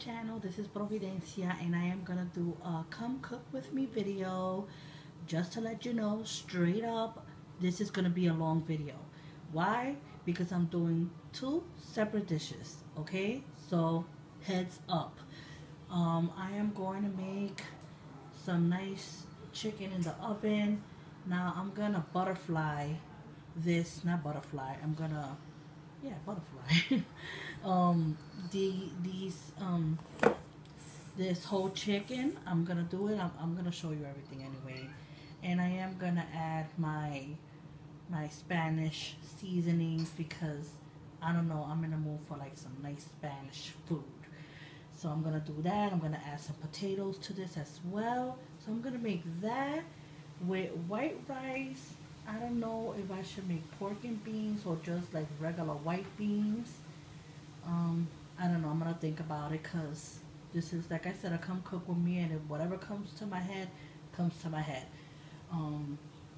channel. This is Providencia, and I am gonna do a come cook with me video. Just to let you know straight up, this is gonna be a long video. Why? Because I'm doing two separate dishes. Okay, so heads up. I am going to make some nice chicken in the oven. Now I'm gonna butterfly this, not butterfly, I'm gonna, yeah, butterfly. This whole chicken, I'm gonna do it. I'm gonna show you everything anyway, and I am gonna add my Spanish seasonings because I don't know, I'm in the mood for like some nice Spanish food. So I'm gonna do that. I'm gonna add some potatoes to this as well. So I'm gonna make that with white rice. I don't know if I should make pork and beans or just like regular white beans. I don't know. I'm gonna think about it because this is, like I said, a come cook with me, and if whatever comes to my head comes to my head.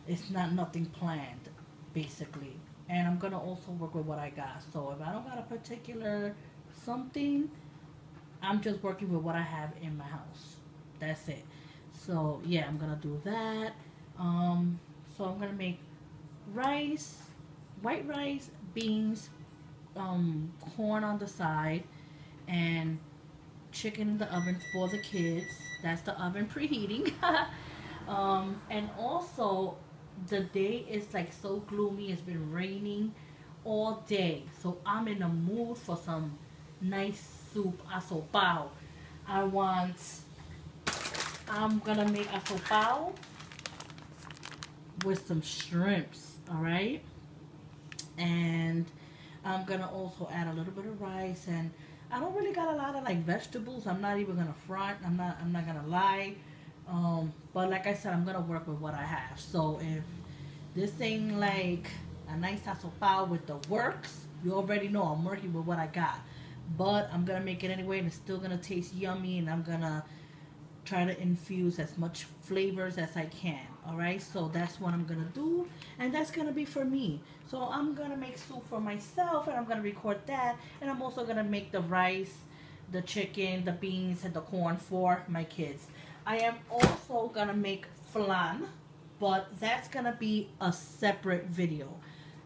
It's not nothing planned, basically. And I'm gonna also work with what I got. So if I don't got a particular something, I'm just working with what I have in my house. That's it. So yeah, I'm gonna do that. So I'm gonna make rice, white rice, beans, corn on the side, and chicken in the oven for the kids. That's the oven preheating. And also the day is like so gloomy. It's been raining all day, so I'm in the mood for some nice soup, asopao. I'm gonna make asopao with some shrimps, all right? And I'm gonna also add a little bit of rice, and I don't really got a lot of like vegetables. I'm not even gonna front. I'm not gonna lie. But like I said, I'm gonna work with what I have. So if this ain't like a nice asopao with the works, you already know I'm working with what I got. But I'm gonna make it anyway, and it's still gonna taste yummy, and I'm gonna try to infuse as much flavors as I can. Alright, so that's what I'm gonna do, and that's gonna be for me. So I'm gonna make soup for myself, and I'm gonna record that, and I'm also gonna make the rice, the chicken, the beans, and the corn for my kids. I am also gonna make flan, but that's gonna be a separate video.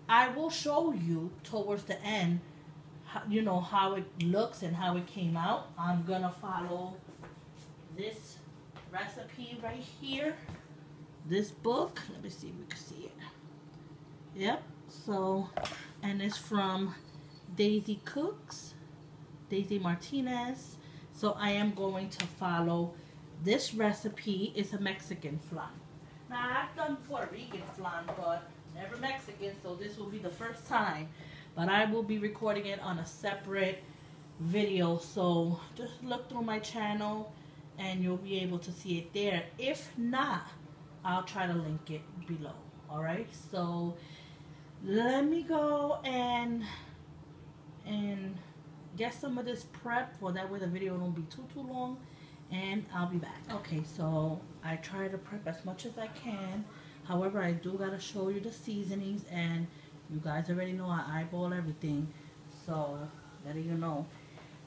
I will show you towards the end, you know, how it looks and how it came out. I'm gonna follow this recipe right here, this book. Let me see if we can see it. Yep. So, and it's from Daisy Cooks, Daisy Martinez. So I am going to follow this recipe. It's a Mexican flan. Now I've done Puerto Rican flan, but never Mexican, so this will be the first time. But I will be recording it on a separate video, so just look through my channel and you'll be able to see it there. If not, I'll try to link it below. Alright, so let me go and get some of this prep, for that way the video won't be too long, and I'll be back. Okay, so I try to prep as much as I can. However, I do gotta show you the seasonings, and you guys already know I eyeball everything, so letting you know.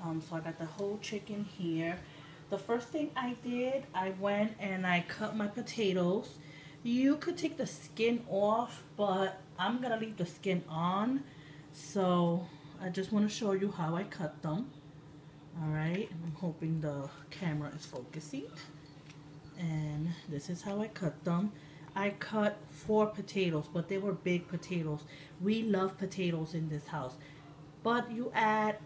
So I got the whole chicken here. The first thing I did, I went and I cut my potatoes. You could take the skin off, but I'm gonna leave the skin on. So I just want to show you how I cut them. Alright, I'm hoping the camera is focusing. And this is how I cut them. I cut 4 potatoes, but they were big potatoes. We love potatoes in this house. But you add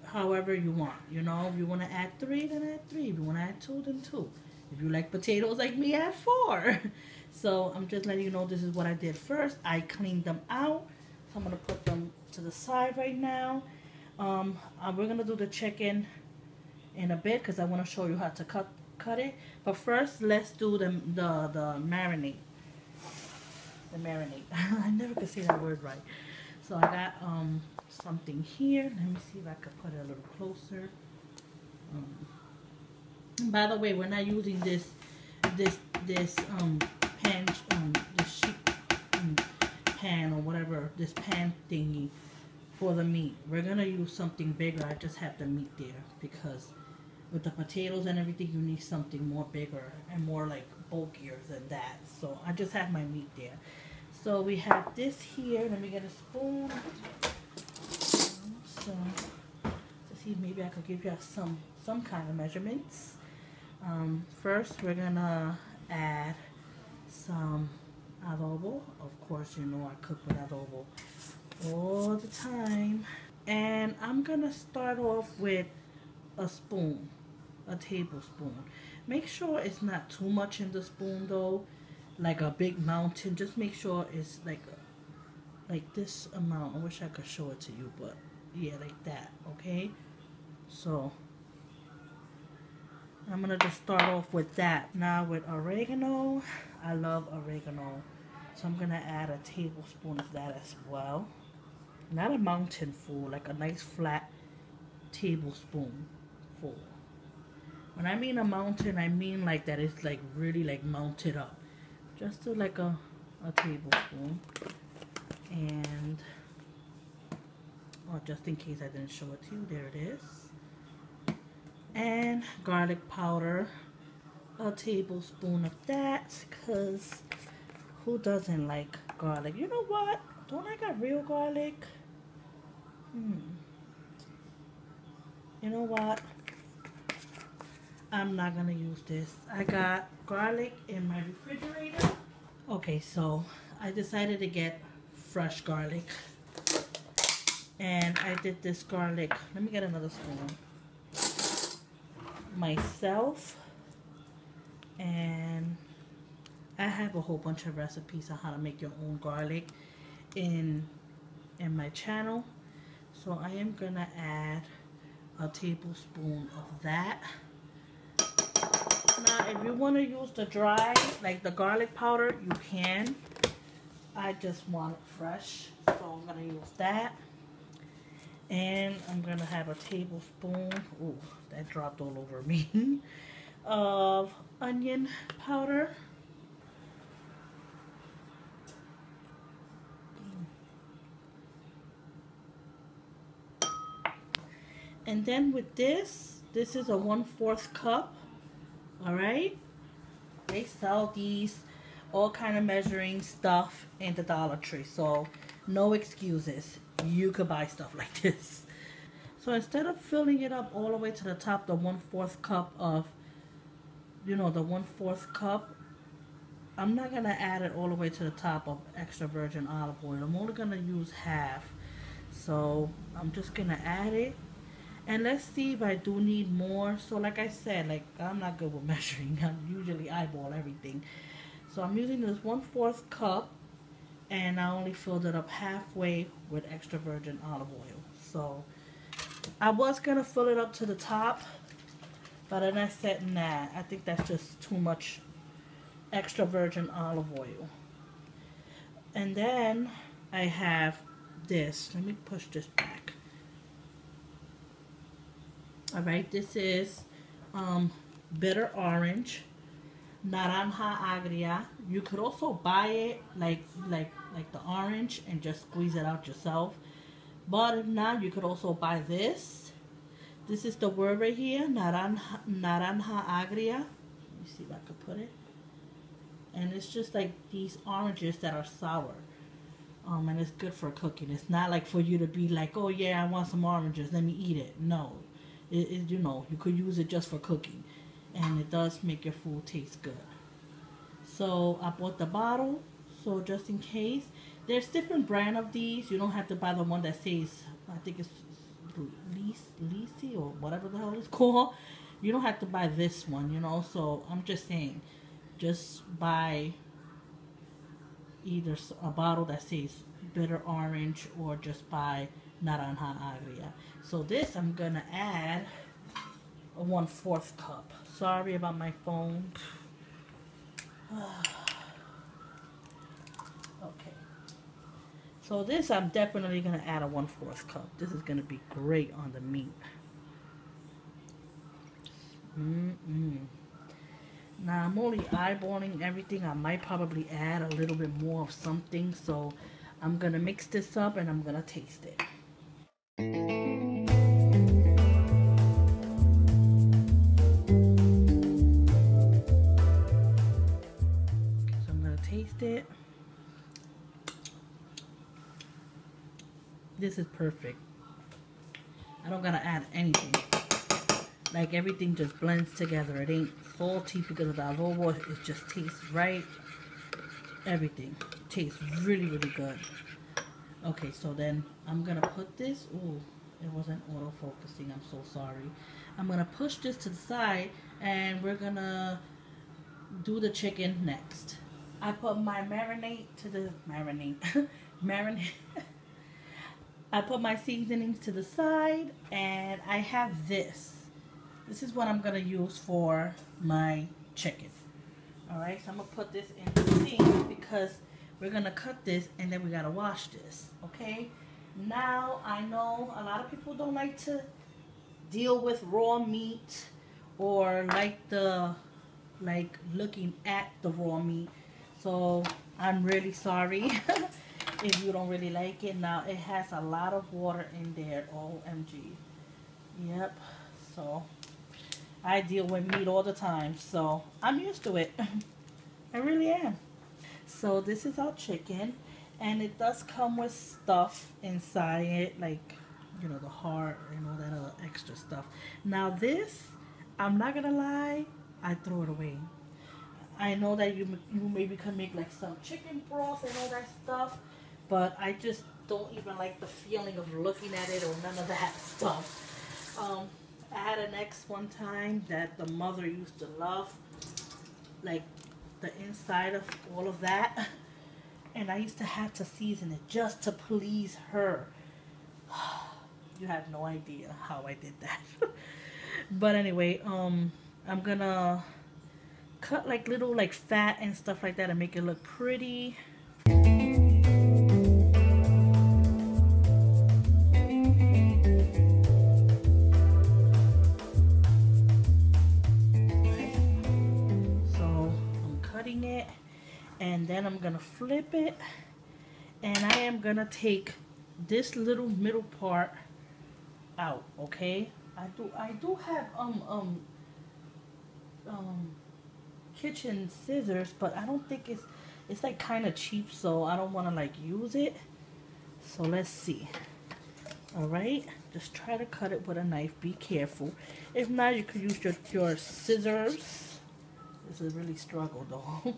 however you want, you know. If you want to add 3, then add 3. If you want to add 2, then 2. If you like potatoes like me, add 4. So I'm just letting you know this is what I did first. I cleaned them out, so I'm going to put them to the side right now. We're going to do the chicken in a bit because I want to show you how to cut it. But first, let's do the marinade. The marinade. I never could say that word right. So I got something here. Let me see if I could put it a little closer. By the way, we're not using this pan, this sheet pan or whatever, this pan thingy for the meat. We're gonna use something bigger. I just have the meat there because with the potatoes and everything, you need something more bigger and more like bulkier than that. So I just have my meat there. So we have this here. Let me get a spoon. So to see if maybe I could give you some kind of measurements. First, we're gonna add some adobo. Of course, you know I cook with adobo all the time. And I'm gonna start off with a spoon, a tablespoon. Make sure it's not too much in the spoon though, like a big mountain. Just make sure it's like this amount. I wish I could show it to you, but yeah, like that. Okay, so I'm gonna just start off with that. Now with oregano, I love oregano, so I'm gonna add a tablespoon of that as well. Not a mountain full, like a nice flat tablespoon full. When I mean a mountain, I mean like that it's like really like mounted up. Just to like a tablespoon. And oh, just in case I didn't show it to you, there it is. And garlic powder, a tablespoon of that, because who doesn't like garlic? You know what? Don't I got real garlic? You know what? I'm not gonna use this. I got garlic in my refrigerator. Okay, so I decided to get fresh garlic. And I did this garlic. Let me get another spoon. Myself. And I have a whole bunch of recipes on how to make your own garlic in my channel. So I am gonna add a tablespoon of that. Now if you want to use the dry, like the garlic powder, you can. I just want it fresh, so I'm gonna use that. And I'm gonna have a tablespoon, ooh, that dropped all over me, of onion powder. And then with this is a 1/4 cup. All right, they sell these all kind of measuring stuff in the Dollar Tree, so no excuses. You could buy stuff like this. So instead of filling it up all the way to the top, the 1/4 cup of, the 1/4 cup, I'm not gonna add it all the way to the top of extra virgin olive oil. I'm only gonna use half. So I'm just gonna add it. And let's see if I do need more. So like I said, like I'm not good with measuring. I usually eyeball everything. So I'm using this 1/4 cup, and I only filled it up halfway with extra virgin olive oil. So I was gonna fill it up to the top, but then I said, nah, I think that's just too much extra virgin olive oil. And then I have this. Let me push this back. Alright, this is bitter orange, naranja agria. You could also buy it like the orange and just squeeze it out yourself. But if not, you could also buy this. This is the word right here, naranja agria. Let me see if I could put it. And it's just like these oranges that are sour. And it's good for cooking. It's not like for you to be like, oh yeah, I want some oranges, let me eat it. No. You could use it just for cooking, and it does make your food taste good. So I bought the bottle, so just in case. There's different brand of these. You don't have to buy the one that says, I think it's Lisi or whatever the hell it's called. You don't have to buy this one, so I'm just saying, just buy either a bottle that says bitter orange or just buy naranja agria. So this I'm gonna add a 1/4 cup. Sorry about my phone. Okay. So this I'm definitely gonna add a 1/4 cup. This is gonna be great on the meat. Now I'm only eyeballing everything. I might probably add a little bit more of something. So I'm gonna mix this up and I'm gonna taste it. this is perfect. I don't gotta add anything. Like everything just blends together. It ain't salty because of the adobo. It just tastes right. Everything tastes really, really good. Okay, so then I'm gonna put this. Ooh, it wasn't auto focusing. I'm so sorry. I'm gonna push this to the side, and we're gonna do the chicken next. I put my marinade to the marinade. I put my seasonings to the side, and I have this. This is what I'm gonna use for my chicken. All right, so I'm gonna put this in the sink because we're gonna cut this and then we gotta wash this. Okay. Now I know a lot of people don't like to deal with raw meat or like looking at the raw meat. So I'm really sorry if you don't really like it. Now it has a lot of water in there. OMG. Yep. So I deal with meat all the time, so I'm used to it. I really am. So this is our chicken, and it does come with stuff inside it, like, you know, the heart and all that other extra stuff. Now this, I'm not gonna lie, I throw it away. I know that you maybe can make like some chicken broth and all that stuff, but I just don't even like the feeling of looking at it or none of that stuff. I had an ex one time that the mother used to love, like the inside of all of that, and I used to have to season it just to please her. You have no idea how I did that. But anyway, I'm gonna cut like little like fat and stuff like that and make it look pretty. And then I'm gonna flip it, and I am gonna take this little middle part out. Okay, I do have kitchen scissors, but I don't think it's like kind of cheap, so I don't want to like use it. So let's see. All right, just try to cut it with a knife. Be careful. If not, you could use your scissors. This is really struggle though.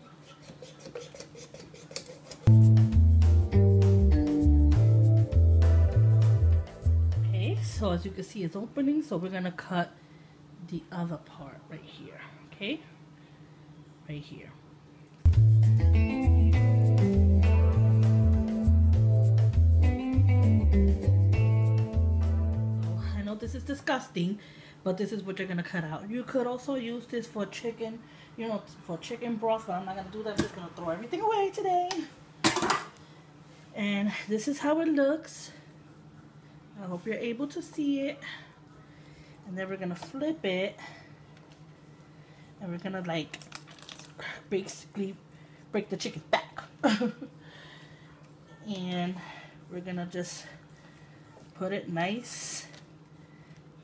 Okay, so as you can see, it's opening, so we're gonna cut the other part right here. Okay, right here. I know this is disgusting, but this is what you're gonna cut out. You could also use this for chicken, you know, for chicken broth, but I'm not gonna do that. I'm just gonna throw everything away today. And this is how it looks. I hope you're able to see it. And then we're gonna flip it, and we're gonna like basically break the chicken back. And we're gonna just put it nice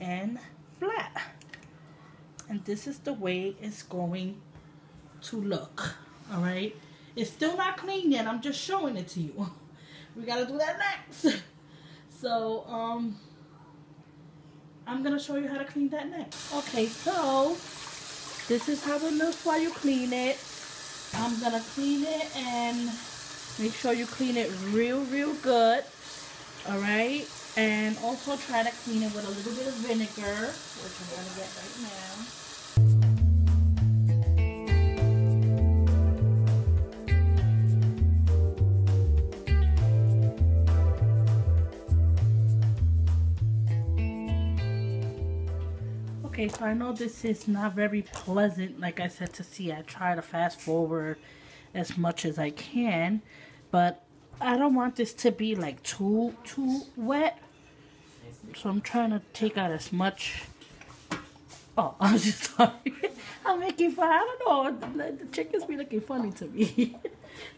and flat. And this is the way it's going to look. All right, it's still not clean yet. I'm just showing it to you. We gotta do that next. So I'm gonna show you how to clean that next. Okay, so this is how it looks while you clean it. I'm gonna clean it and make sure you clean it real good. All right, and also try to clean it with a little bit of vinegar, which I'm gonna get right now. Okay, so I know this is not very pleasant, like I said, to see. I try to fast forward as much as I can, but I don't want this to be like too wet. So I'm trying to take out as much. Oh, I'm just sorry. I'm making fun. I don't know. The chickens be looking funny to me.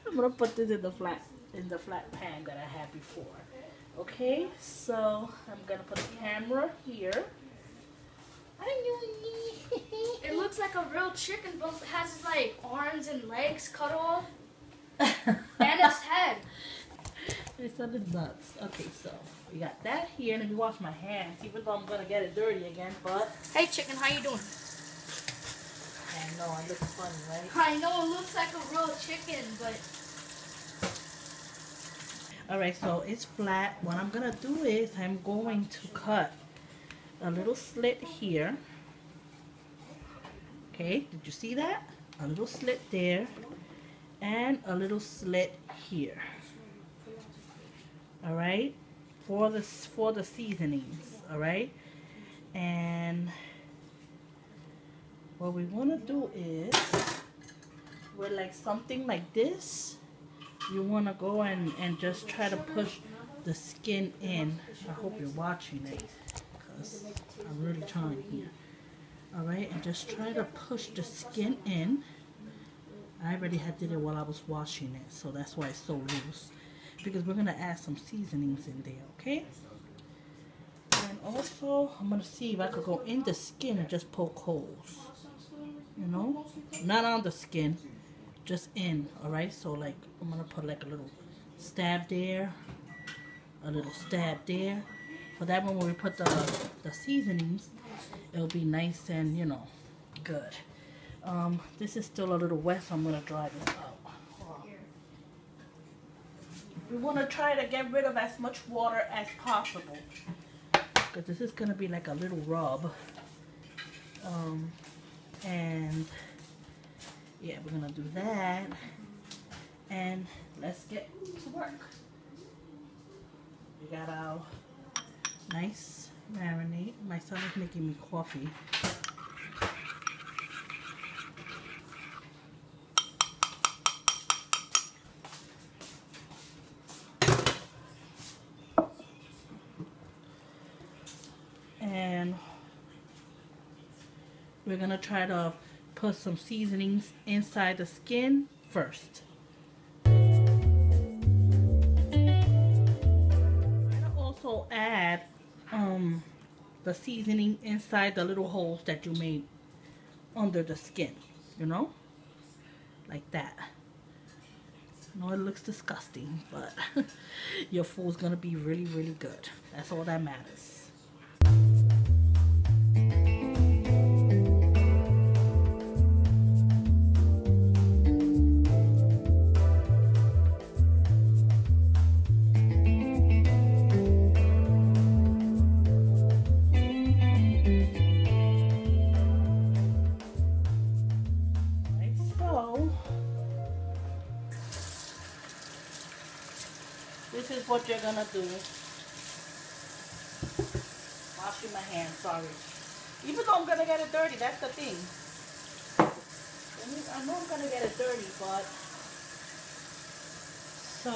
I'm gonna put this in the flat pan that I had before. Okay, so I'm gonna put the camera here. It looks like a real chicken, but it has its like arms and legs cut off, and its head. It's a little nuts. Okay, so we got that here. Let me wash my hands, even though I'm gonna get it dirty again. But hey, chicken, how you doing? I know it looks funny, right? I know it looks like a real chicken, but All right, so it's flat. What I'm gonna do is I'm going to cut a little slit here. Okay, did you see that? A little slit there, and a little slit here. All right, for the seasonings. All right, and what we want to do is, with like something like this, you want to go and just try to push the skin in. I hope you're watching it, because I'm really trying here. All right, and just try to push the skin in. I already did it while I was washing it, so that's why it's so loose, because we're gonna add some seasonings in there. Okay, and also I'm gonna see if I could go in the skin and just poke holes, you know, not on the skin, just in. All right, so like I'm gonna put like a little stab there, a little stab there. For that one, when we put the seasonings, it'll be nice and, you know, good. This is still a little wet, so I'm gonna dry this out. We want to try to get rid of as much water as possible, because this is gonna be like a little rub. And yeah, we're gonna do that, and let's get to work. We got our nice marinade. My son is making me coffee. And we're gonna try to put some seasonings inside the skin first. Also add the seasoning inside the little holes that you made under the skin, you know, like that. I know it looks disgusting, but your food's gonna be really, really good. That's all that matters. This is what you're gonna do. Washing my hands, sorry. Even though I'm gonna get it dirty, that's the thing. I know I'm gonna get it dirty, but so,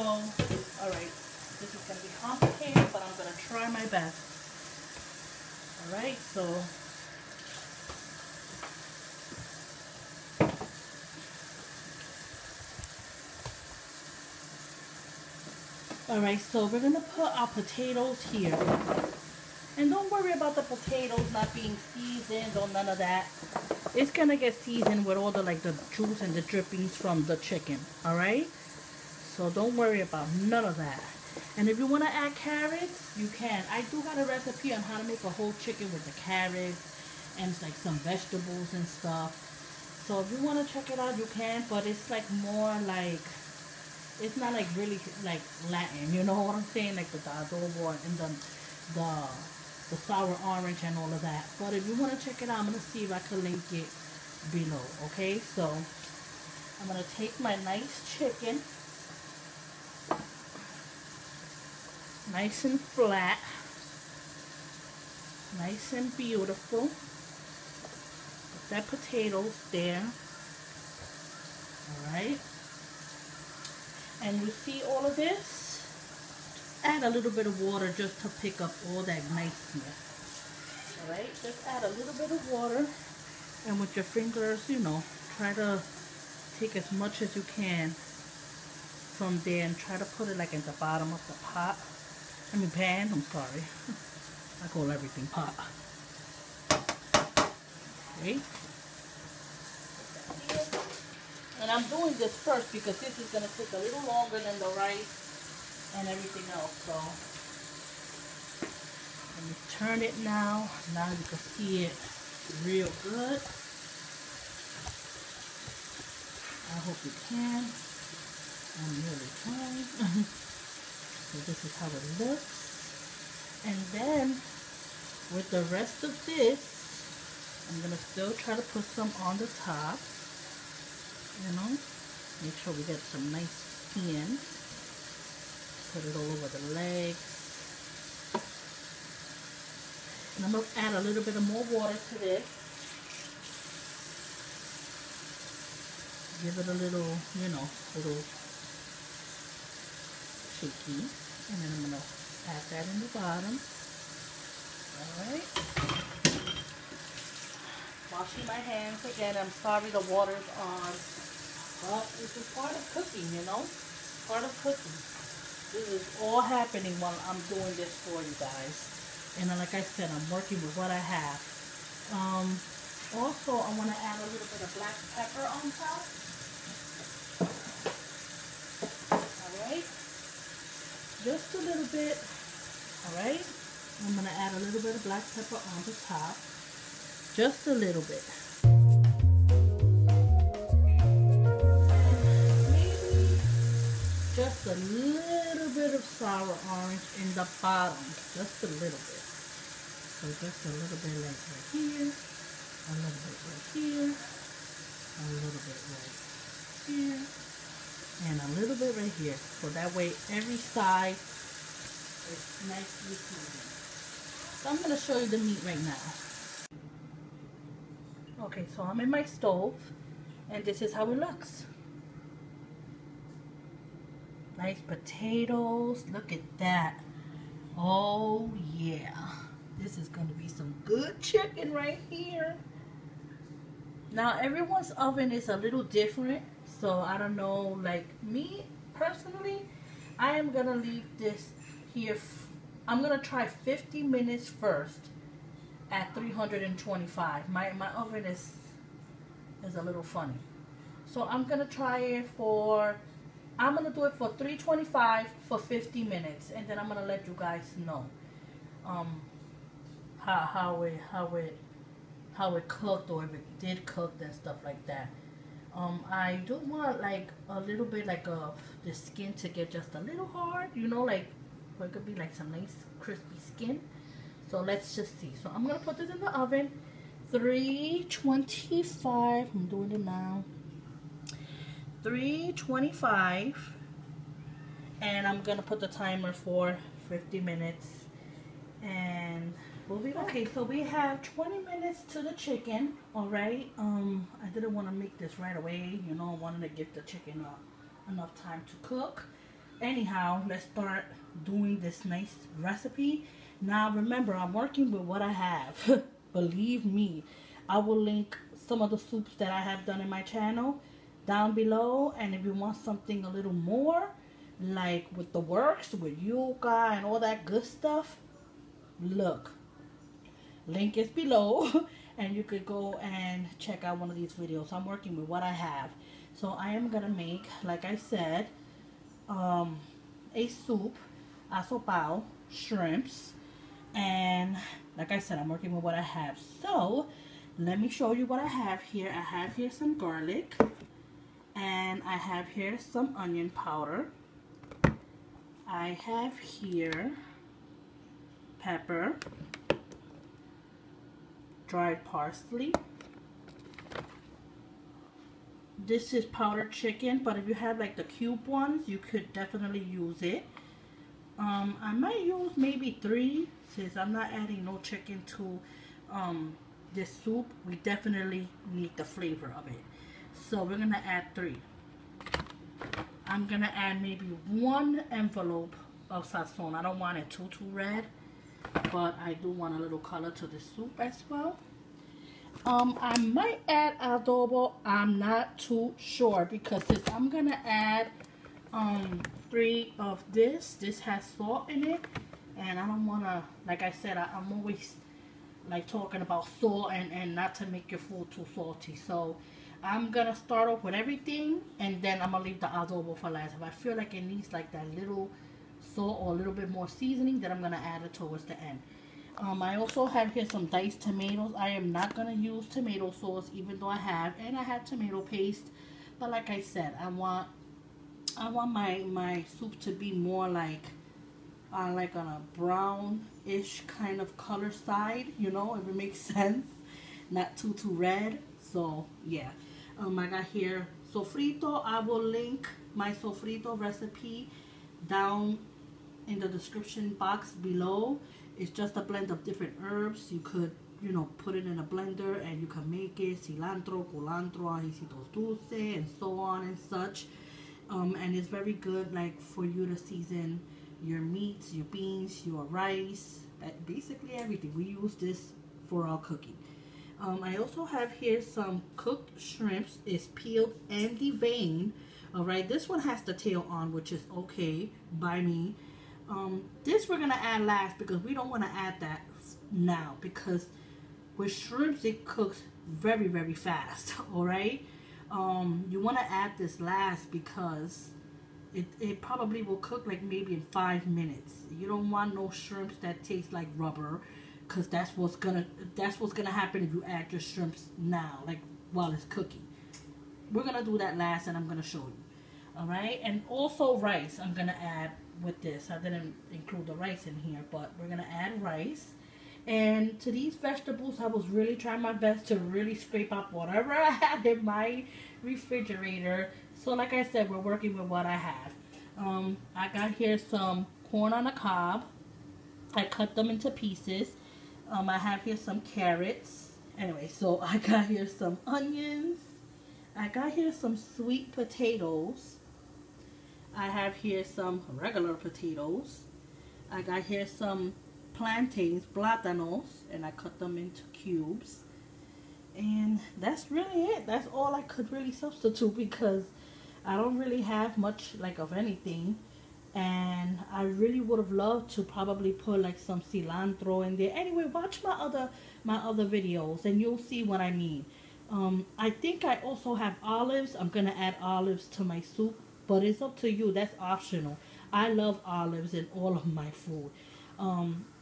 alright. This is gonna be complicated, but I'm gonna try my best. Alright, so alright, so we're gonna put our potatoes here. And don't worry about the potatoes not being seasoned or none of that. It's gonna get seasoned with all the the juice and the drippings from the chicken. Alright? So don't worry about none of that. And if you wanna add carrots, you can. I do got a recipe on how to make a whole chicken with the carrots and like some vegetables and stuff. So if you wanna check it out, you can, but it's like more like, it's not like really like Latin, you know what I'm saying? Like the adobo and the sour orange and all of that. But if you want to check it out, I'm going to see if I can link it below. Okay, so I'm going to take my nice chicken, nice and flat, nice and beautiful. Put that potatoes there. Alright. And you see all of this? Add a little bit of water just to pick up all that niceness. Alright, just add a little bit of water, and with your fingers, you know, try to take as much as you can from there and try to put it like in the bottom of the pot. I mean pan, I'm sorry. I call everything pot. Okay. And I'm doing this first because this is going to take a little longer than the rice. and everything else. So let me turn it now. Now you can see it real good. I hope you can. I'm really trying. So this is how it looks. And then with the rest of this, I'm gonna still try to put some on the top. You know, make sure we get some nice skin. Put it all over the legs. And I'm gonna add a little bit of more water to this. Give it a little, you know, little shaky. And then I'm gonna add that in the bottom. Alright. Washing my hands again. I'm sorry the water's on. But this is part of cooking, you know? Part of cooking. This is all happening while I'm doing this for you guys. And like I said, I'm working with what I have. Also, I want to add a little bit of black pepper on top. Alright. Just a little bit. Alright. I'm going to add a little bit of black pepper on the top. Just a little bit. Maybe just a little bit of sour orange in the bottom. Just a little bit. So just a little bit like right here. A little bit right here. A little bit right here. And a little bit right here. So that way every side is nicely seasoned. So I'm going to show you the meat right now. Okay, so I'm in my stove, and this is how it looks. Nice potatoes. Look at that. Oh, yeah. This is going to be some good chicken right here. Now, everyone's oven is a little different, so I don't know. Like me, personally, I am going to leave this here. I'm going to try 50 minutes first. At 325. My oven is a little funny. So I'm gonna try it for, I'm gonna do it for 325 for 50 minutes, and then I'm gonna let you guys know how it cooked, or if it did cook and stuff like that. I do want like a little bit like of the skin to get just a little hard, you know, like so it could be like some nice crispy skin. So let's just see. So I'm going to put this in the oven. 325. I'm doing it now. 325. And I'm going to put the timer for 50 minutes. And we'll be back. Okay, so we have 20 minutes to the chicken. Alright. I didn't want to make this right away. You know, I wanted to give the chicken enough time to cook. Anyhow, let's start doing this nice recipe. Now remember, I'm working with what I have. Believe me, I will link some of the soups that I have done in my channel down below. And if you want something a little more, like with the works, with yuca and all that good stuff, look, link is below. And you could go and check out one of these videos. I'm working with what I have. So I am going to make, like I said, a soup, asopao, shrimps. And like I said, I'm working with what I have. So let me show you what I have here. I have here some garlic, and I have here some onion powder. I have here pepper, dried parsley. This is powdered chicken, but if you have like the cube ones, you could definitely use it. I might use maybe 3, since I'm not adding no chicken to this soup. We definitely need the flavor of it, so we're gonna add 3. I'm gonna add maybe 1 envelope of sazon. I don't want it too red, but I do want a little color to the soup as well. I might add adobo. I'm not too sure, because since I'm gonna add 3 of this has salt in it, and I don't want to, like I said, I'm always like talking about salt and not to make your food too salty. So I'm gonna start off with everything, and then I'm gonna leave the adobo for last. If I feel like it needs like that little salt or a little bit more seasoning, then I'm going to add it towards the end. I also have here some diced tomatoes. I am not going to use tomato sauce, even though I had tomato paste. But like I said, I want my soup to be more like on a brownish kind of color side, you know, if it makes sense. Not too red. So yeah. I got here sofrito. I will link my sofrito recipe down in the description box below. It's just a blend of different herbs. You could, you know, put it in a blender and you can make it cilantro, culantro, ajicitos dulce, and so on and such. And it's very good, like, for you to season your meats, your beans, your rice, basically everything. We use this for our cooking. I also have here some cooked shrimps. It's peeled and deveined. Alright, this one has the tail on, which is okay by me. This we're gonna add last because we don't want to add that now, because with shrimps it cooks very, very fast. Alright, you want to add this last because it probably will cook like maybe in 5 minutes. You don't want no shrimps that taste like rubber, because that's what's gonna happen if you add your shrimps now, like while it's cooking. We're gonna do that last, and I'm gonna show you. All right, and also rice I'm gonna add with this. I didn't include the rice in here, but we're gonna add rice. And to these vegetables, I was really trying my best to really scrape up whatever I had in my refrigerator. So like I said, we're working with what I have. I got here some corn on the cob. I cut them into pieces. I have here some carrots. Anyway, so I got here some onions. I got here some sweet potatoes. I have here some regular potatoes. I got here some plantains, plátanos, and I cut them into cubes. And that's really it. That's all I could really substitute, because I don't really have much like of anything. And I really would have loved to probably put like some cilantro in there. Anyway, watch my other videos and you'll see what I mean. I think I also have olives. I'm gonna add olives to my soup, but it's up to you. That's optional. I love olives in all of my food.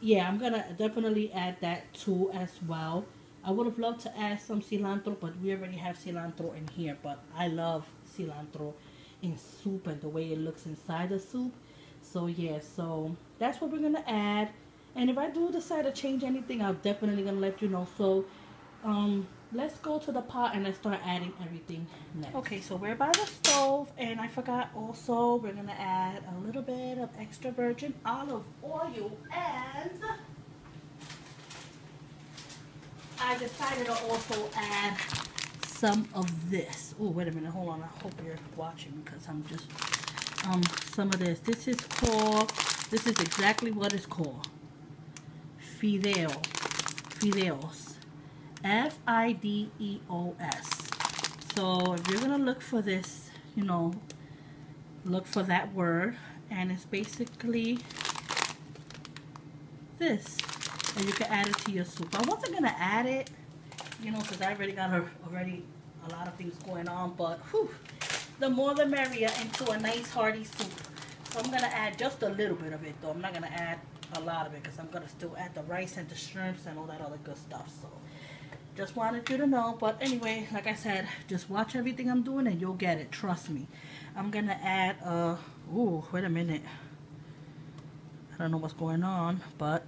Yeah, I'm gonna definitely add that too as well. I would have loved to add some cilantro, but we already have cilantro in here. But I love cilantro in soup and the way it looks inside the soup. So yeah, so that's what we're gonna add. And if I do decide to change anything, I'm definitely gonna let you know. So let's go to the pot and let's start adding everything next. Okay, so we're by the stove, and I forgot also we're gonna add a little bit of extra virgin olive oil, and I decided to also add some of this. Oh, wait a minute, hold on. I hope you're watching, because I'm just some of this. This is exactly what it's called. Fideos. Fideos. So if you're gonna look for this, you know, look for that word, and it's basically this, and you can add it to your soup. I wasn't gonna add it, you know, because I already got a lot of things going on, but whew, the more the merrier into a nice hearty soup. So I'm gonna add just a little bit of it though. I'm not gonna add a lot of it, because I'm gonna still add the rice and the shrimps and all that other good stuff. So just wanted you to know. But anyway, like I said, just watch everything I'm doing and you'll get it, trust me. I'm gonna add ooh, wait a minute, I don't know what's going on, but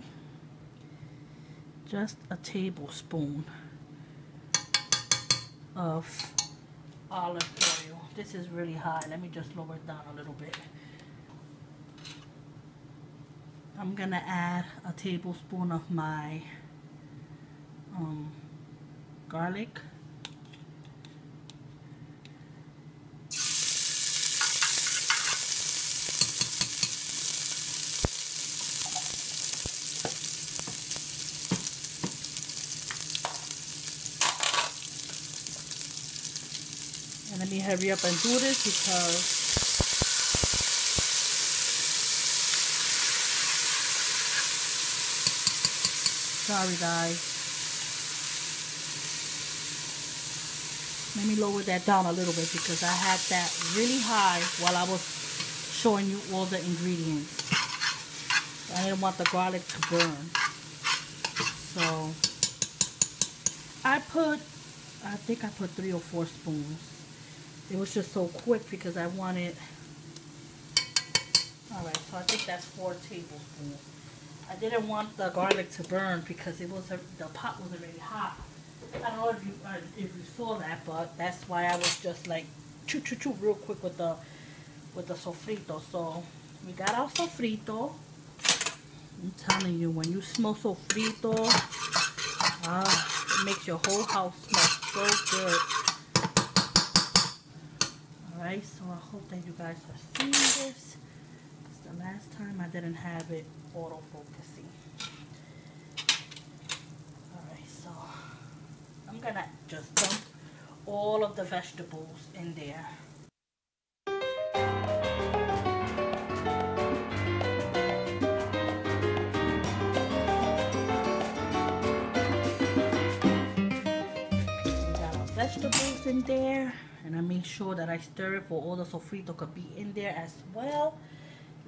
just a tablespoon of olive oil. This is really high. Let me just lower it down a little bit. I'm gonna add a tablespoon of my garlic. And let me hurry up and do this, because sorry guys. Let me lower that down a little bit, because I had that really high while I was showing you all the ingredients. I didn't want the garlic to burn. So I think I put 3 or 4 spoons. It was just so quick because I wanted. Alright, so I think that's 4 tablespoons. I didn't want the garlic to burn because the pot was already hot. I don't know if you saw that, but that's why I was just like choo real quick with the sofrito. So we got our sofrito. I'm telling you, when you smell sofrito, it makes your whole house smell so good. Alright, so I hope that you guys are seeing this. Because the last time I didn't have it autofocusing. Alright, so I'm gonna just dump all of the vegetables in there. We got our vegetables in there, and I make sure that I stir it for all the sofrito could be in there as well.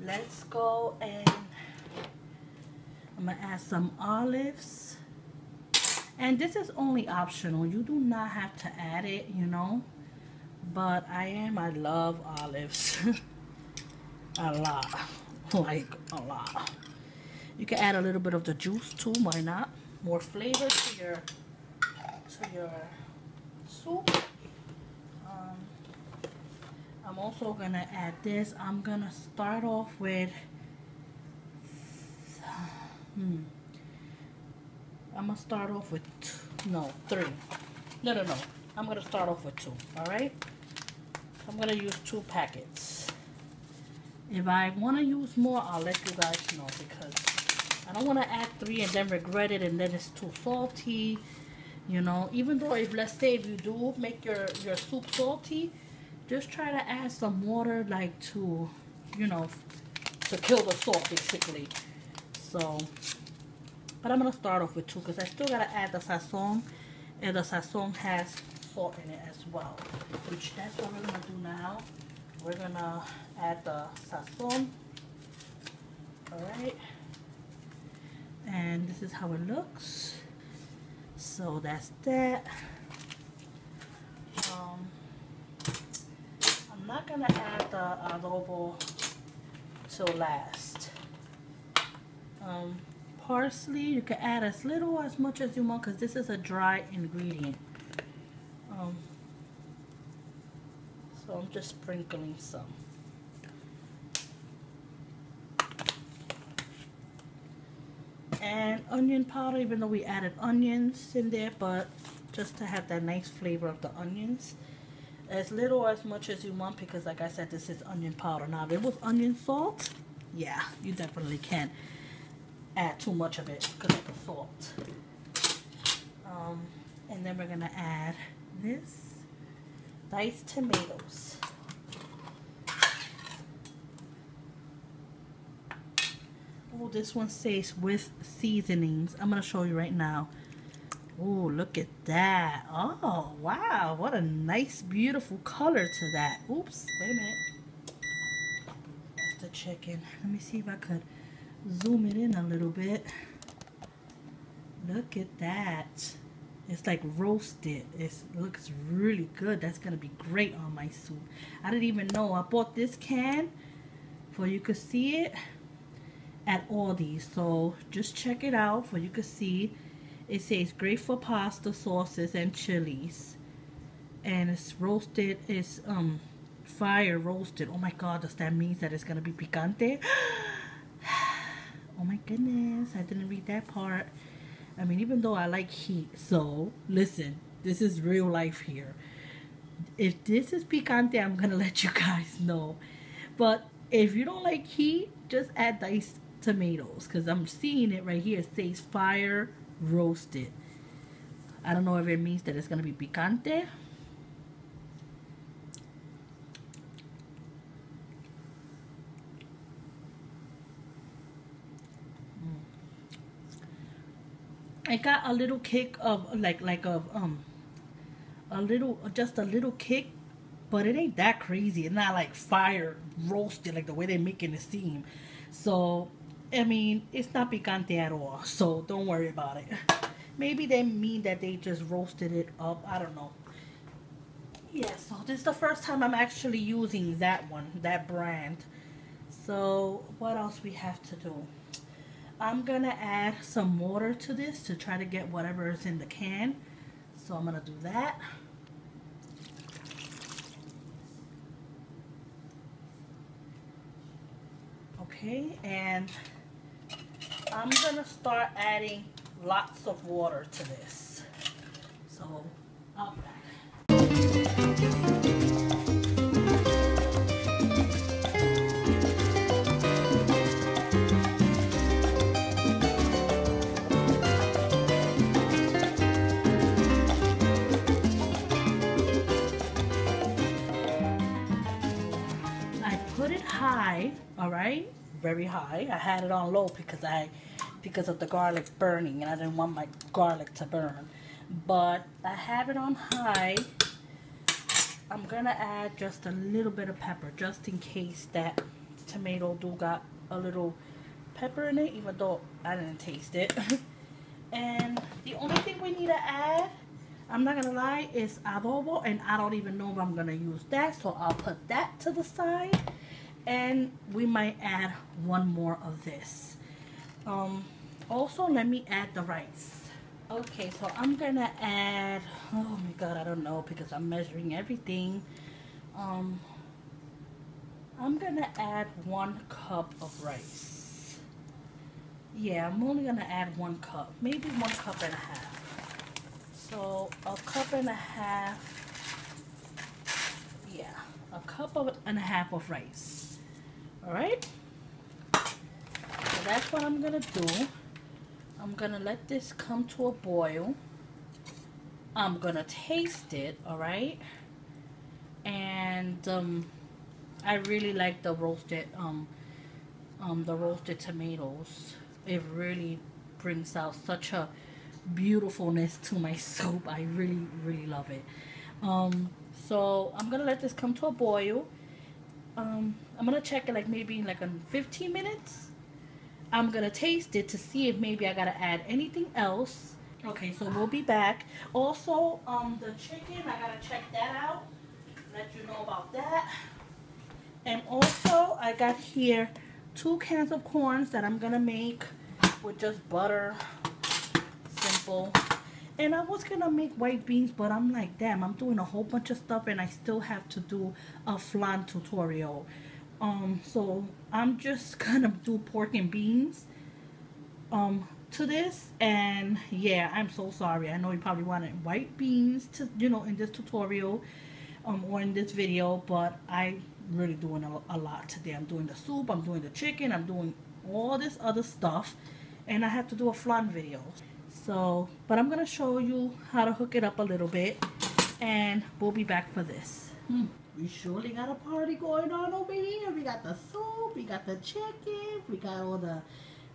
Let's go, and I'm gonna add some olives. And this is only optional. You do not have to add it, you know. But I love olives. A lot. Like a lot. You can add a little bit of the juice too, why not? More flavor to your soup. I'm also gonna add this. I'm gonna start off with I'm gonna start off with 3. No. I'm gonna start off with 2. All right. I'm gonna use 2 packets. If I want to use more, I'll let you guys know, because I don't want to add 3 and then regret it and then it's too salty. You know, even though let's say if you do make your soup salty, just try to add some water, like to, you know, to kill the salt basically. So. But I'm going to start off with 2 because I still got to add the sazon. And the sazon has salt in it as well. Which that's what we're going to do now. We're going to add the sazon. Alright. And this is how it looks. So that's that. I'm not going to add the adobo till last. Parsley, you can add as little or as much as you want because this is a dry ingredient. So I'm just sprinkling some. And onion powder, even though we added onions in there, but just to have that nice flavor of the onions. As little or as much as you want, because like I said, this is onion powder. Now if it was onion salt, yeah, you definitely can add too much of it because of the salt. And then we're gonna add this diced tomatoes. Oh, this one says with seasonings. I'm gonna show you right now. Oh, look at that. Oh, wow, what a nice beautiful color to that. Oops, wait a minute. That's the chicken. Let me see if I could zoom it in a little bit. Look at that. It's like roasted. It looks really good. That's gonna be great on my soup. I didn't even know. I bought this can for you could see it at Aldi. So just check it out for you could see. It says great for pasta sauces and chilies. And it's roasted. It's fire roasted. Oh my god, does that mean that it's gonna be picante? Oh my goodness, I didn't read that part. I mean, even though I like heat, so listen, this is real life here. If this is picante, I'm gonna let you guys know. But if you don't like heat, just add diced tomatoes, because I'm seeing it right here. It says fire roasted. I don't know if it means that it's gonna be picante. I got a little kick of just a little kick, but it ain't that crazy. It's not like fire roasted like the way they're making it seem. So I mean, it's not picante at all, so don't worry about it. Maybe they mean that they just roasted it up. I don't know. Yeah, so this is the first time I'm actually using that one, that brand. So what else we have to do? I'm gonna add some water to this to try to get whatever is in the can. So I'm gonna do that. Okay, and I'm gonna start adding lots of water to this. So I'll be back. I put it high, all right, very high. I had it on low because of the garlic burning, and I didn't want my garlic to burn. But I have it on high. I'm gonna add just a little bit of pepper, just in case that tomato do got a little pepper in it, even though I didn't taste it. And the only thing we need to add, I'm not gonna lie, is adobo, and I don't even know if I'm gonna use that, so I'll put that to the side, and we might add one more of this. Also, let me add the rice. Okay, so I'm gonna add, oh my god, I don't know, because I'm measuring everything. I'm gonna add 1 cup of rice. Yeah, I'm only gonna add 1 cup, maybe 1 cup and a half. So a cup and a half, yeah, a cup and a half of rice. All right, so that's what I'm gonna do. I'm gonna let this come to a boil. I'm gonna taste it, all right? And I really like the roasted tomatoes. It really brings out such a beautifulness to my soup. I really, really love it. So I'm gonna let this come to a boil. I'm gonna check it like maybe in like 15 minutes. I'm gonna taste it to see if maybe I gotta add anything else. Okay, so we'll be back. Also, the chicken, I gotta check that out. Let you know about that. And also, I got here 2 cans of corns that I'm gonna make with just butter. Simple. And I was gonna make white beans, but I'm like, damn, I'm doing a whole bunch of stuff and I still have to do a flan tutorial. So I'm just gonna do pork and beans to this. And yeah, I'm so sorry. I know you probably wanted white beans to, you know, in this tutorial or in this video, but I really doing a lot today. I'm doing the soup, I'm doing the chicken, I'm doing all this other stuff, and I have to do a flan video. So, but I'm gonna show you how to hook it up a little bit, and we'll be back for this. We surely got a party going on over here. We got the soup, we got the chicken, we got all the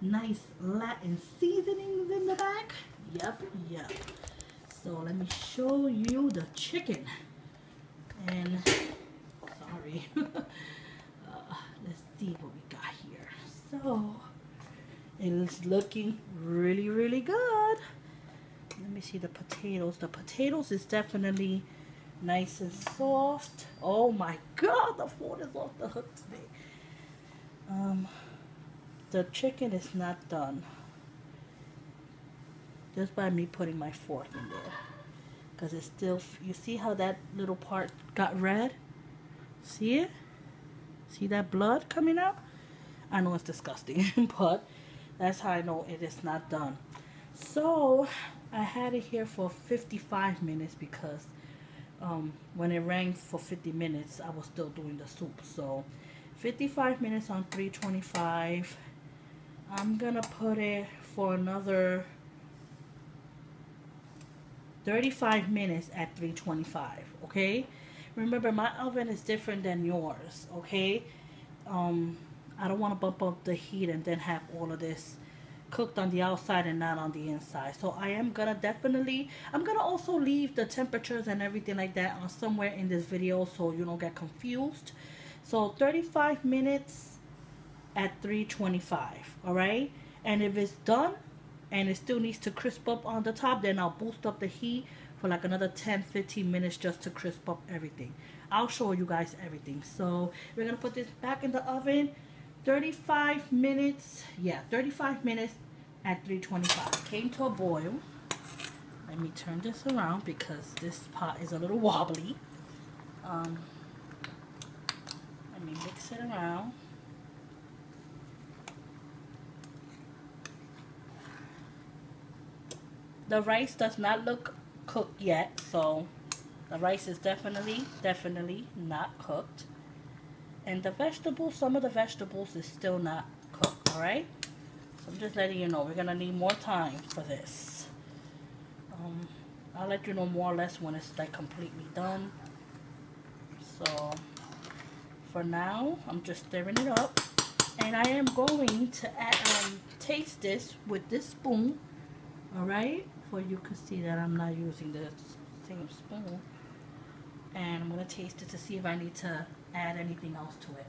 nice Latin seasonings in the back. Yep. So let me show you the chicken. And sorry, let's see what we got here. So it's looking really, really good. Let me see the potatoes. The potatoes is definitely nice and soft. Oh my god, the phone is off the hook today. The chicken is not done just by me putting my fork in there, because it's still, you see how that little part got red? See it? See that blood coming out? I know it's disgusting, but that's how I know it is not done. So I had it here for 55 minutes because when it rang for 50 minutes, I was still doing the soup. So 55 minutes on 325. I'm gonna put it for another 35 minutes at 325. Okay, remember my oven is different than yours. Okay, I don't want to bump up the heat and then have all of this cooked on the outside and not on the inside. So I am gonna I'm gonna also leave the temperatures and everything like that on somewhere in this video so you don't get confused. So 35 minutes at 325. All right, and if it's done and it still needs to crisp up on the top, then I'll boost up the heat for like another 10-15 minutes just to crisp up everything. I'll show you guys everything. So we're gonna put this back in the oven 35 minutes. Yeah, 35 minutes at 325. Came to a boil. Let me turn this around because this pot is a little wobbly. Let me mix it around. The rice does not look cooked yet, so the rice is definitely not cooked. And the vegetables, some of the vegetables is still not cooked, all right? So I'm just letting you know, we're gonna need more time for this. I'll let you know more or less when it's like completely done. So for now, I'm just stirring it up. And I am going to add, taste this with this spoon, all right? For you can see that I'm not using the same spoon. And I'm going to taste it to see if I need to add anything else to it.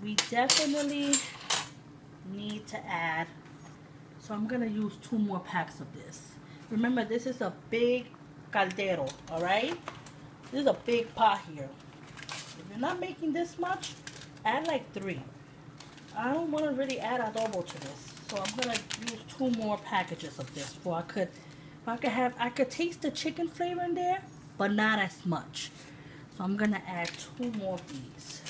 We definitely need to add, so I'm going to use 2 more packs of this. Remember, this is a big caldero, all right? This is a big pot here. If you're not making this much, add like 3. I don't want to really add adobo to this, so I'm gonna use 2 more packages of this. So I could taste the chicken flavor in there, but not as much. So I'm gonna add 2 more of these,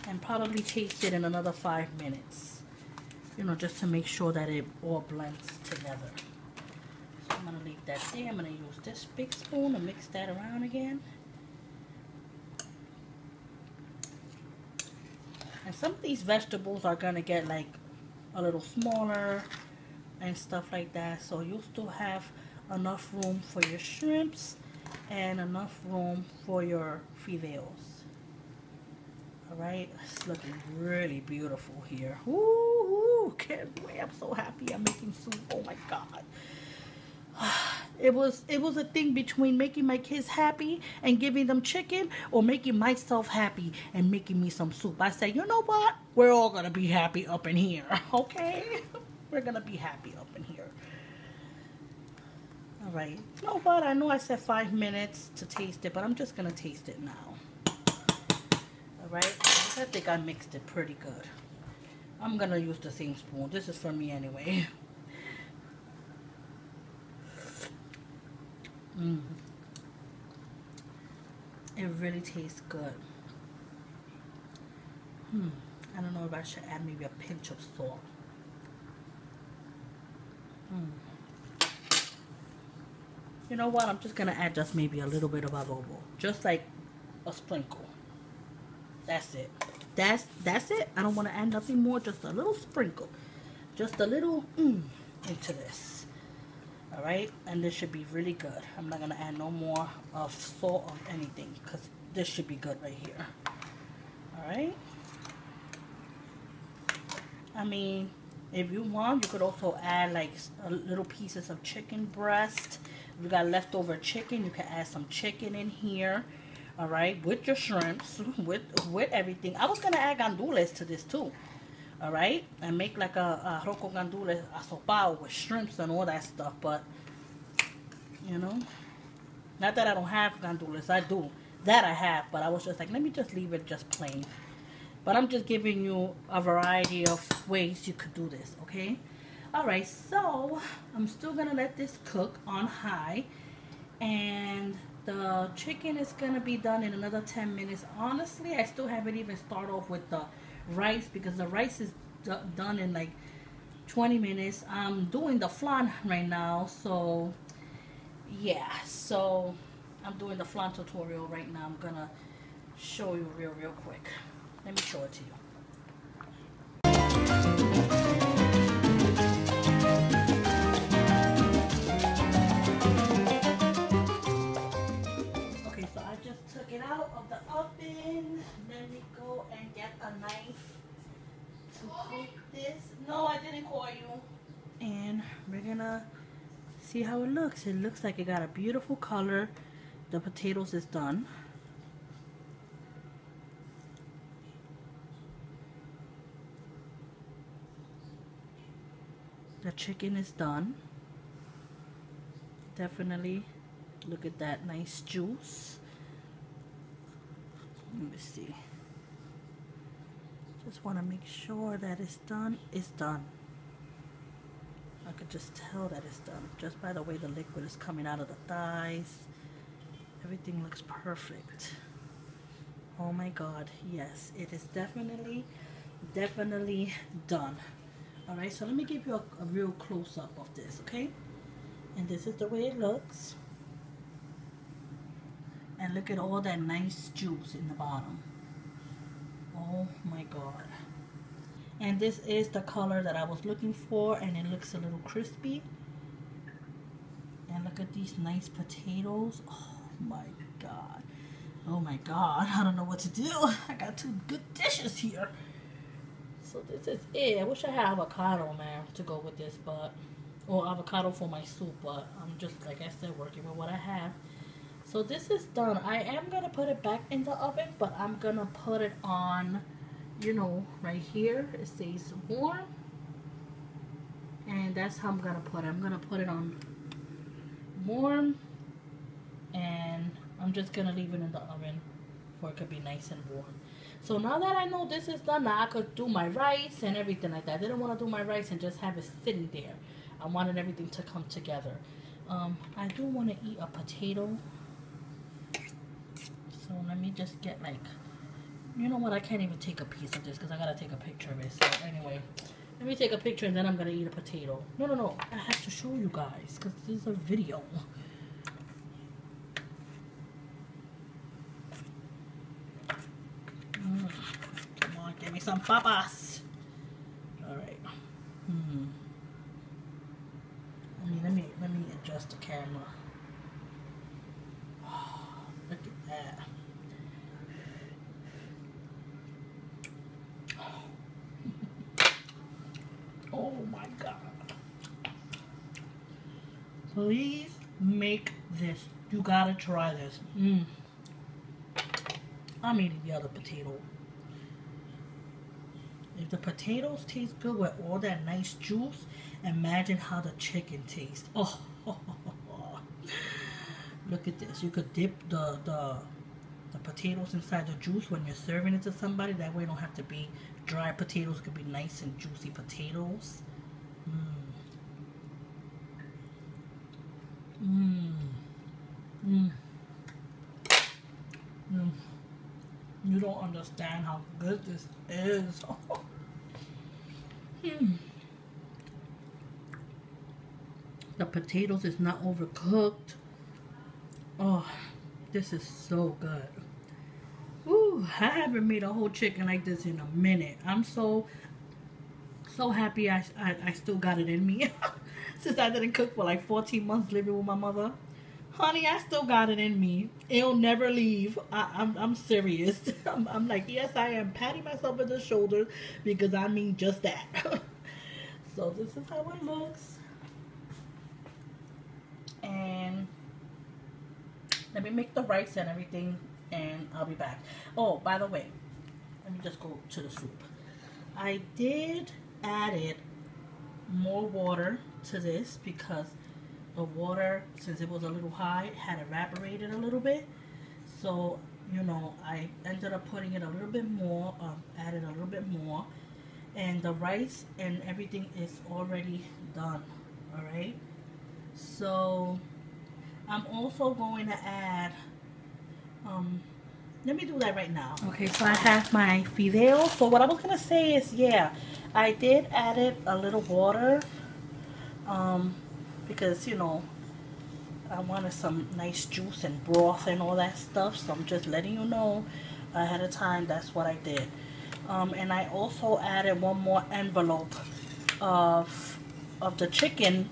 and probably taste it in another 5 minutes. You know, just to make sure that it all blends together. So I'm gonna leave that there. I'm gonna use this big spoon to mix that around again. And some of these vegetables are gonna get like a little smaller and stuff like that. So you'll still have enough room for your shrimps and enough room for your fideos. Alright, it's looking really beautiful here. Ooh, can't wait. I'm so happy I'm making soup. Oh my God. It was a thing between making my kids happy and giving them chicken, or making myself happy and making me some soup. I said, you know what? We're all gonna be happy up in here, okay? We're gonna be happy up in here. All right. You know what? I know I said 5 minutes to taste it, but I'm just gonna taste it now. All right. I think I mixed it pretty good. I'm gonna use the same spoon. This is for me anyway. It really tastes good. I don't know if I should add maybe a pinch of salt. You know what? I'm just gonna add just maybe a little bit of adobo, just like a sprinkle. That's it. That's it. I don't want to add nothing more. Just a little sprinkle, just a little into this. All right, and this should be really good. I'm not gonna add no more of salt or anything because this should be good right here. All right. I mean, if you want, you could also add like little pieces of chicken breast. If you got leftover chicken, you can add some chicken in here. All right, with your shrimps, with everything. I was gonna add gandules to this too. All right, and make like a arroz con gandules asopado with shrimps and all that stuff. But you know, not that I don't have gandules, I do. That I have, but I was just like, let me just leave it just plain. But I'm just giving you a variety of ways you could do this, okay? All right, so I'm still gonna let this cook on high, and the chicken is gonna be done in another 10 minutes. Honestly, I still haven't even started off with the rice because the rice is done in like 20 minutes. I'm doing the flan right now, so yeah. So I'm doing the flan tutorial right now. I'm gonna show you real quick. Let me show it to you. Okay, so I just took it out of the oven. Let me go and get a knife to cook this. No, I didn't call you. And we're gonna See how it looks? It looks like it got a beautiful color. The potatoes is done. The chicken is done. Definitely look at that nice juice. Let me see. Just want to make sure that it's done. It's done. I could just tell that it's done just by the way the liquid is coming out of the thighs. Everything looks perfect. Oh my God, yes, it is definitely done. All right, so let me give you a real close-up of this, okay? And this is the way it looks. And look at all that nice juice in the bottom. Oh my God. And this is the color that I was looking for, and it looks a little crispy. And look at these nice potatoes. Oh my God. Oh my God. I don't know what to do. I got two good dishes here. So this is it. I wish I had avocado, man, to go with this, but, or avocado for my soup, but I'm just, like I said, working with what I have. So this is done. I am going to put it back in the oven, but I'm going to put it on, you know, right here. It says warm. And that's how I'm going to put it. I'm going to put it on warm. And I'm just going to leave it in the oven for it to be nice and warm. So now that I know this is done, now I could do my rice and everything like that. I didn't want to do my rice and just have it sitting there. I wanted everything to come together. I do want to eat a potato. So let me just get like, you know what, I can't even take a piece of this because I got to take a picture of it. So anyway, let me take a picture and then I'm going to eat a potato. No, I have to show you guys because this is a video. Come on, give me some papas. Alright. Let me adjust the camera. Look at that. Oh my God. Please make this. You gotta try this. I'm eating the other potato. If the potatoes taste good with all that nice juice, imagine how the chicken tastes. Oh, look at this. You could dip the potatoes inside the juice when you're serving it to somebody. That way it don't have to be dry potatoes. It could be nice and juicy potatoes. You don't understand how good this is. The potatoes is not overcooked. Oh, this is so good. Ooh, I haven't made a whole chicken like this in a minute. I'm so happy I still got it in me. Since I didn't cook for like 14 months living with my mother. Honey, I still got it in me. It'll never leave. I'm serious. I'm like, yes, I am patting myself on the shoulders because I mean just that. So this is how it looks. And let me make the rice and everything and I'll be back. Oh, by the way, let me just go to the soup. I did add more water to this because the water, since it was a little high, had evaporated a little bit. So, you know, I ended up putting it a little bit more, added a little bit more. And the rice and everything is already done, alright? So, I'm also going to add, let me do that right now. Okay, so I have my fideo. So what I was going to say is, yeah, I did add it a little water, because, you know, I wanted some nice juice and broth and all that stuff. So I'm just letting you know ahead of time that's what I did. And I also added one more envelope of the chicken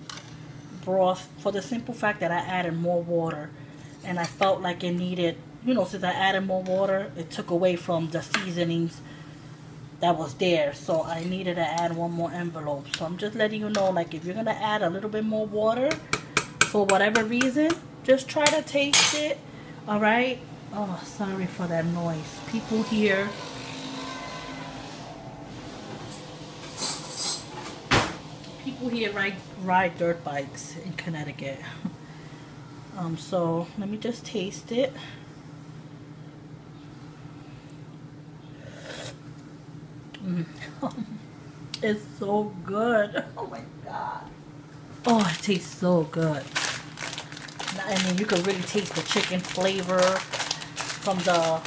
broth for the simple fact that I added more water. And I felt like it needed, you know, since I added more water, it took away from the seasonings that was there. So I needed to add one more envelope. So I'm just letting you know, like, if you're going to add a little bit more water, for whatever reason, just try to taste it. All right. Oh, sorry for that noise. People here. People here ride dirt bikes in Connecticut. So let me just taste it. It's so good. Oh my god. Oh, it tastes so good. I mean, you can really taste the chicken flavor from the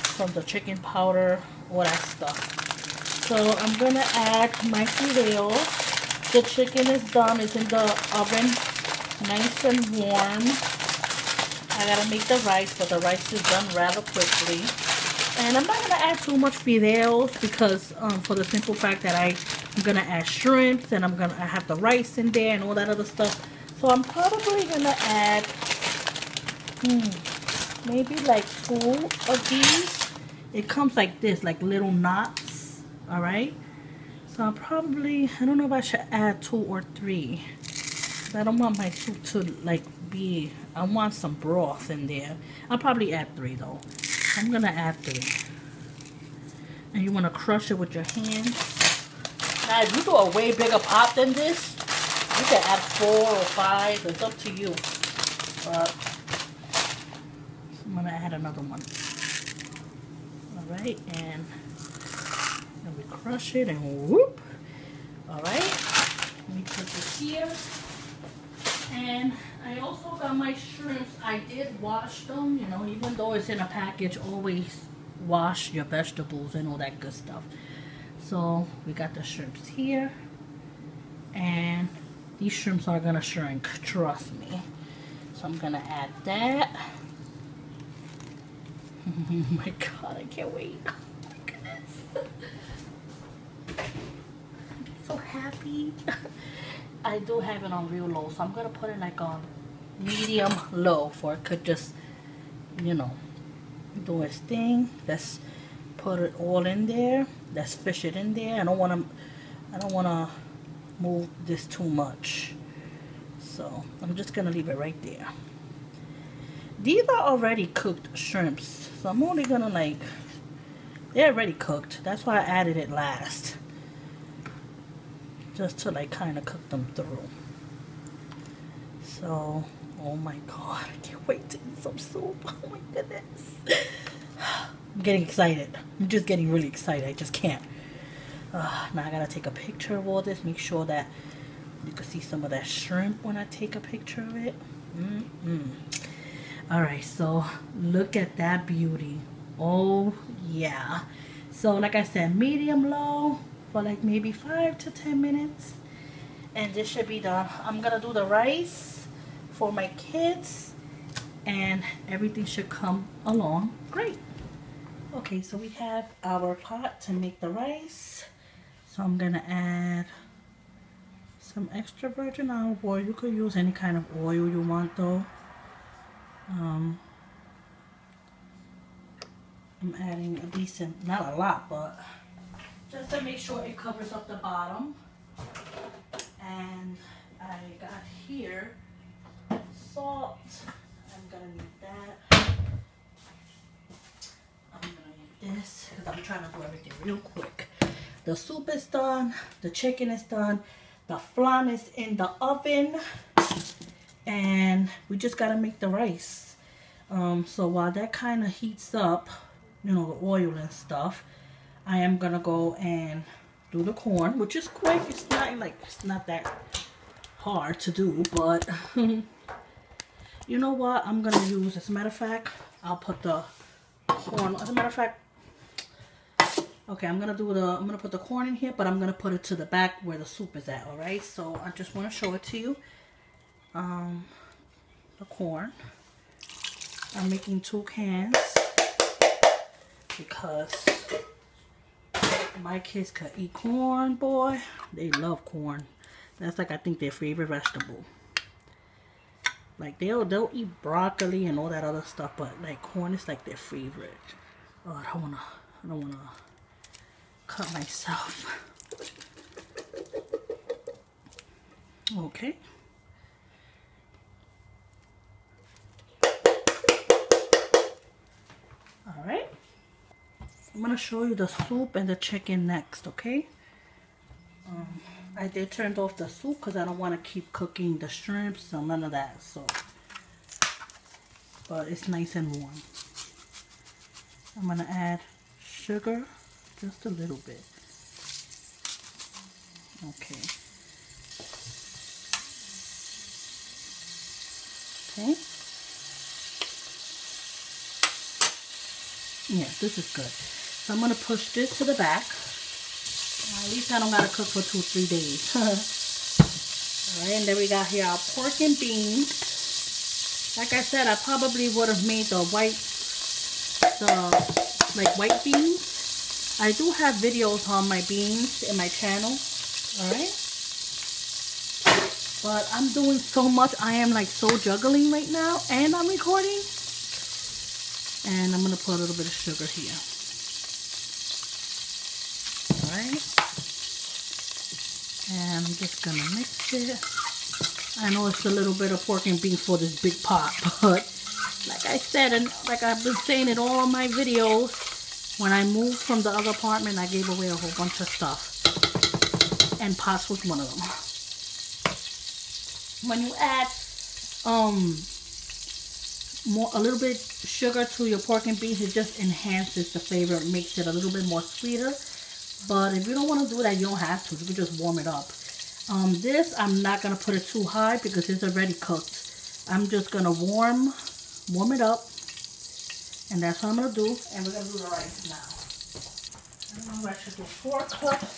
chicken powder, all that stuff. So I'm gonna add my fideos. The chicken is done. It's in the oven, nice and warm. I gotta make the rice, but the rice is done rather quickly. And I'm not gonna add too much fideos because for the simple fact that I'm gonna add shrimps and I have the rice in there and all that other stuff. So I'm probably gonna add maybe like 2 of these. It comes like this, like little knots. All right. So I'm probably, I don't know if I should add 2 or 3. I don't want my soup to like be, I want some broth in there. I'll probably add 3 though. I'm gonna add 3. And you wanna crush it with your hands. Now if you do a way bigger pot than this, you can add 4 or 5, it's up to you. But I'm gonna add another one. Alright, and we crush it and whoop. Alright, let me put this here. And I also got my shrimps. I did wash them, you know, even though it's in a package, always wash your vegetables and all that good stuff. So we got the shrimps here. And these shrimps are gonna shrink, trust me. So I'm gonna add that. Oh my god, I can't wait. Oh my goodness. I'm so happy. I do have it on real low, so I'm gonna put it like on medium low for it could just, you know, do its thing. Let's put it all in there. Let's fish it in there. I don't wanna move this too much. So I'm just gonna leave it right there. These are already cooked shrimps, so I'm only gonna like, they're already cooked. That's why I added it last. Just to like kind of cook them through. So, oh my god, I can't wait to eat some soup. Oh my goodness. I'm getting excited. I'm just getting really excited. I just can't. Now I gotta take a picture of all this. Make sure that you can see some of that shrimp when I take a picture of it. Alright, so look at that beauty. Oh yeah. So like I said, medium low for like maybe 5 to 10 minutes. And this should be done. I'm gonna do the rice for my kids and everything should come along great. Okay, so we have our pot to make the rice. So I'm gonna add some extra virgin olive oil. You could use any kind of oil you want though. I'm adding a decent, not a lot, but just to make sure it covers up the bottom. And I got here salt. I'm gonna need that. I'm gonna need this because I'm trying to do everything real quick. The soup is done. The chicken is done. The flan is in the oven. And we just gotta make the rice. So while that kind of heats up, you know, the oil and stuff, I am gonna go and do the corn, which is quick. It's not that hard to do, but you know what? I'm gonna use, as a matter of fact, I'll put the corn. As a matter of fact, okay, I'm gonna put the corn in here, but I'm gonna put it to the back where the soup is at. All right. So I just want to show it to you. The corn. I'm making 2 cans because my kids could eat corn, boy. They love corn. That's like, I think, their favorite vegetable. Like they'll eat broccoli and all that other stuff, but like corn is like their favorite. Oh, I don't wanna cut myself. Okay. I'm gonna show you the soup and the chicken next, okay? I did turn off the soup because I don't want to keep cooking the shrimps or none of that, so. But it's nice and warm. I'm gonna add sugar, just a little bit. Okay. Okay. Yeah, this is good. So I'm gonna push this to the back. At least I don't gotta cook for 2-3 days. Alright, and then we got here our pork and beans. Like I said, I probably would have made the white beans. I do have videos on my beans in my channel. Alright. But I'm doing so much. I am like so juggling right now. And I'm recording. And I'm going to put a little bit of sugar here. Alright. And I'm just going to mix it. I know it's a little bit of pork and beans for this big pot. But like I said, and like I've been saying in all of my videos, when I moved from the other apartment, I gave away a whole bunch of stuff. And pots was one of them. When you add a little bit sugar to your pork and beans, it just enhances the flavor. It makes it a little bit more sweeter. But if you don't want to do that, you don't have to. You can just warm it up. This, I'm not going to put it too high because it's already cooked. I'm just going to warm it up. And that's what I'm going to do. And we're going to do the rice now. I don't know if I should do 4 cups.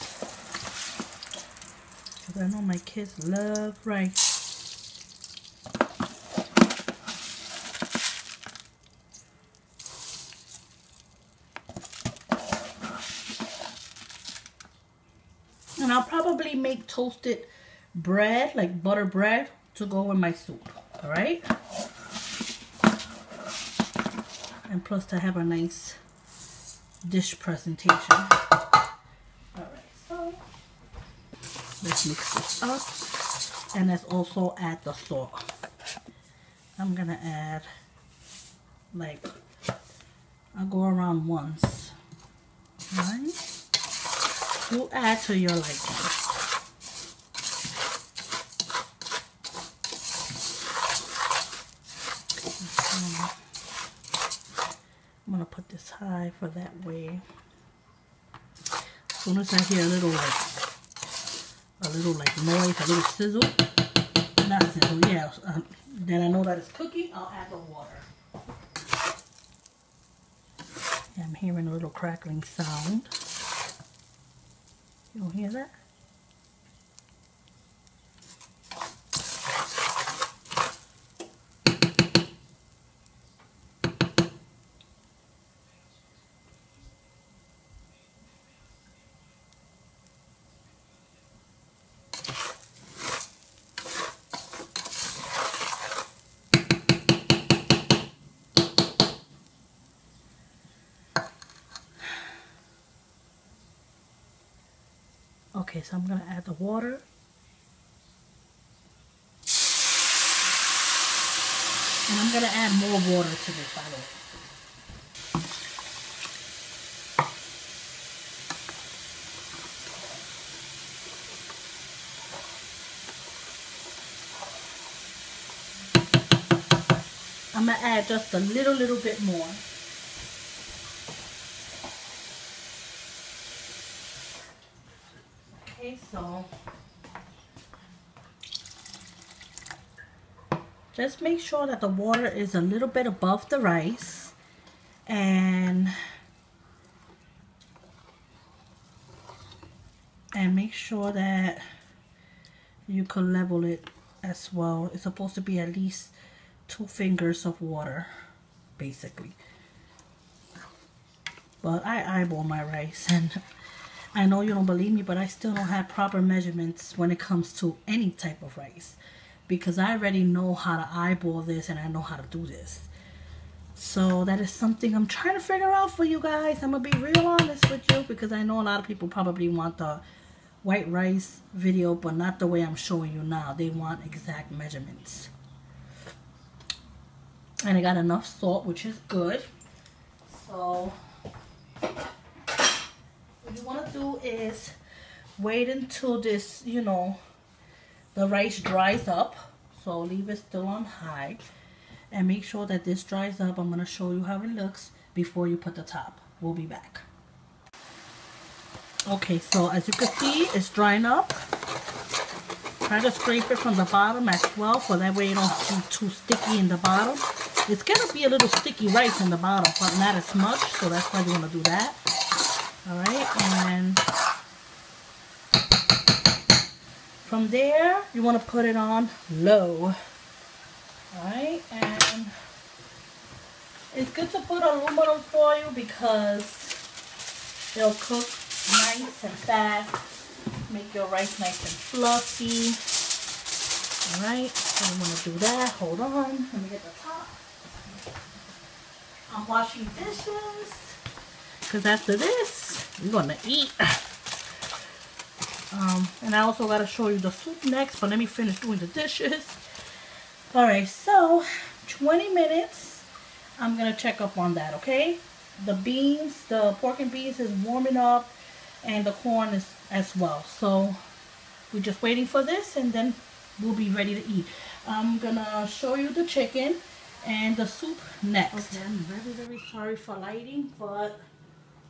Because I know my kids love rice. And I'll probably make toasted bread, like butter bread, to go with my soup. Alright? And plus to have a nice dish presentation. Alright, so let's mix this up. And let's also add the salt. I'm going to add, like, I'll go around once. Alright? You add to your liking. I'm gonna put this high for that way. As soon as I hear a little like noise, a little sizzle, not sizzle, yeah. Then I know that it's cooking. I'll add the water. Yeah, I'm hearing a little crackling sound. You don't hear that? Okay, so I'm going to add the water. And I'm going to add more water to this, by the way. I'm going to add just a little bit more. Okay, so just make sure that the water is a little bit above the rice, and make sure that you can level it as well. It's supposed to be at least 2 fingers of water, basically. But I eyeball my rice, and I know you don't believe me, but I still don't have proper measurements when it comes to any type of rice, because I already know how to eyeball this and I know how to do this. So that is something I'm trying to figure out for you guys. I'm going to be real honest with you, because I know a lot of people probably want the white rice video, but not the way I'm showing you now. They want exact measurements. And I got enough salt, which is good. So What you want to do is wait until this, you know, the rice dries up. So leave it still on high. And make sure that this dries up. I'm going to show you how it looks before you put the top. We'll be back. Okay, so as you can see, it's drying up. Try to scrape it from the bottom as well, so that way it don't be too sticky in the bottom. It's going to be a little sticky rice in the bottom, but not as much, so that's why you want to do that. Alright, and from there, you want to put it on low. Alright, and it's good to put aluminum foil because it'll cook nice and fast, make your rice nice and fluffy. Alright, so I'm going to do that. Hold on, let me get the top. I'm washing dishes because after this, we're going to eat. And I also got to show you the soup next, but let me finish doing the dishes. Alright, so 20 minutes, I'm going to check up on that, okay? The beans, the pork and beans is warming up, and the corn is as well. So we're just waiting for this, and then we'll be ready to eat. I'm going to show you the chicken and the soup next. Okay, I'm very, very sorry for lighting, but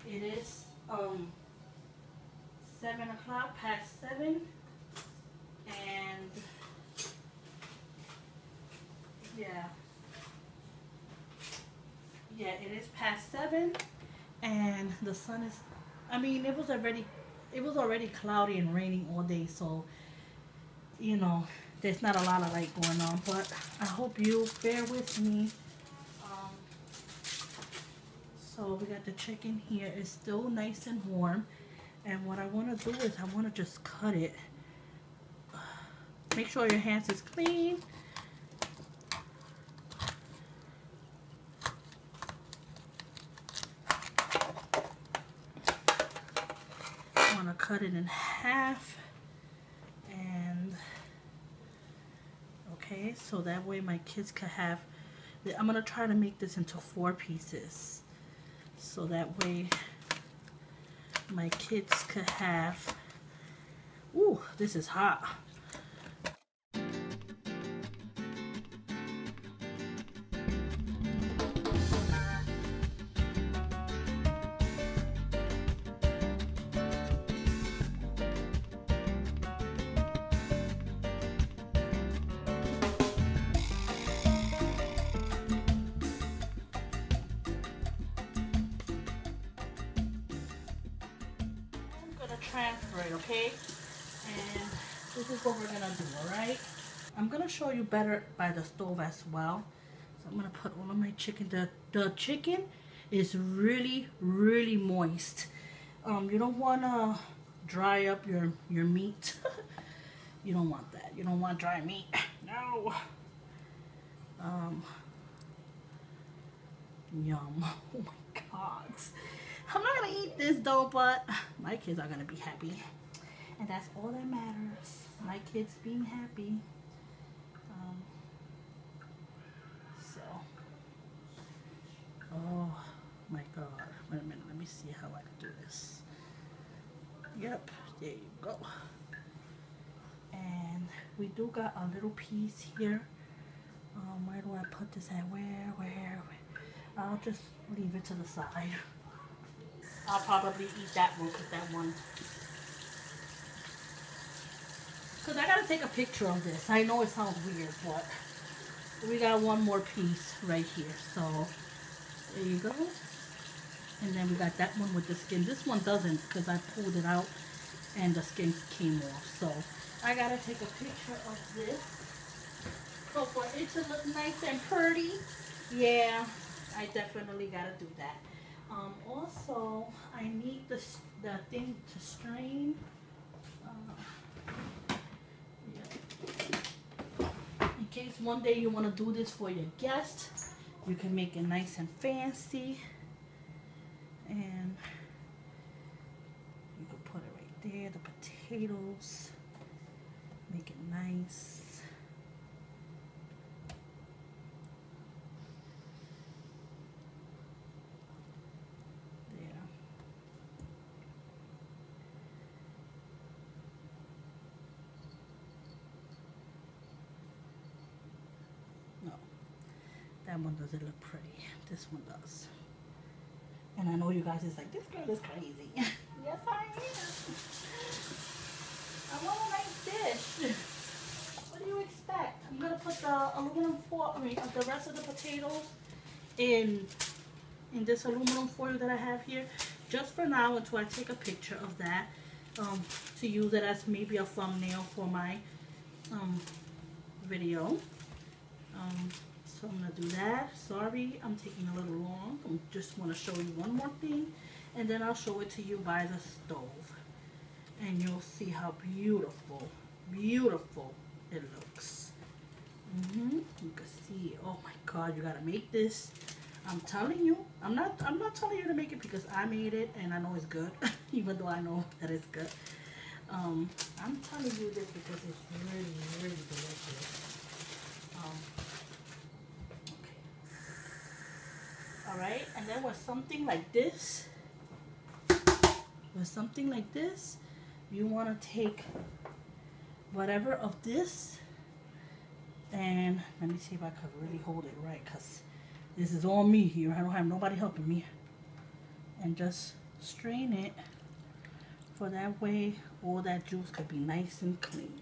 it is 7 o'clock, past 7, and yeah, it is past 7, and the sun is, I mean, it was already cloudy and raining all day, so you know there's not a lot of light going on, but I hope you bear with me. So we got the chicken here. It's still nice and warm, and what I want to do is I want to just cut it. Make sure your hands is clean. I want to cut it in half, and okay, so that way my kids could have, I'm going to try to make this into 4 pieces, so that way my kids could have, ooh, this is hot. Transfer it, okay? And this is what we're gonna do, alright? I'm gonna show you better by the stove as well. So I'm gonna put all of my chicken. The chicken is really, really moist. You don't wanna dry up your meat. You don't want that. You don't want dry meat. No. Yum. Oh my god. I'm not gonna eat this though, but my kids are gonna be happy, and that's all that matters. My kids being happy. So, oh my god. Wait a minute. Let me see how I do this. Yep, there you go. And we do got a little piece here. Where do I put this at? Where? I'll just leave it to the side. I'll probably eat that one with that one. Because I got to take a picture of this. I know it sounds weird, but we got one more piece right here. So, there you go. And then we got that one with the skin. This one doesn't because I pulled it out and the skin came off. So, I got to take a picture of this. So, for it to look nice and pretty, yeah, I definitely got to do that. Also, I need the thing to strain. In case one day you want to do this for your guests, you can make it nice and fancy. And you can put it right there, the potatoes. Make it nice. That one doesn't look pretty. This one does. And I know you guys is like, this girl is crazy. Yes, I am. I want a nice dish. What do you expect? I'm gonna put the aluminum foil, the rest of the potatoes in this aluminum foil that I have here, just for now until I take a picture of that, to use it as maybe a thumbnail for my video. So I'm gonna do that. Sorry, I'm taking a little long. I just want to show you one more thing, and then I'll show it to you by the stove, and you'll see how beautiful it looks. You can see. Oh my God, you gotta make this. I'm telling you. I'm not telling you to make it because I made it and I know it's good, even though I know that it's good. I'm telling you this because it's really delicious. Alright, and then with something like this, you want to take whatever of this, and let me see if I can really hold it right, because this is all me here. I don't have nobody helping me. And just strain it, for that way all that juice could be nice and clean.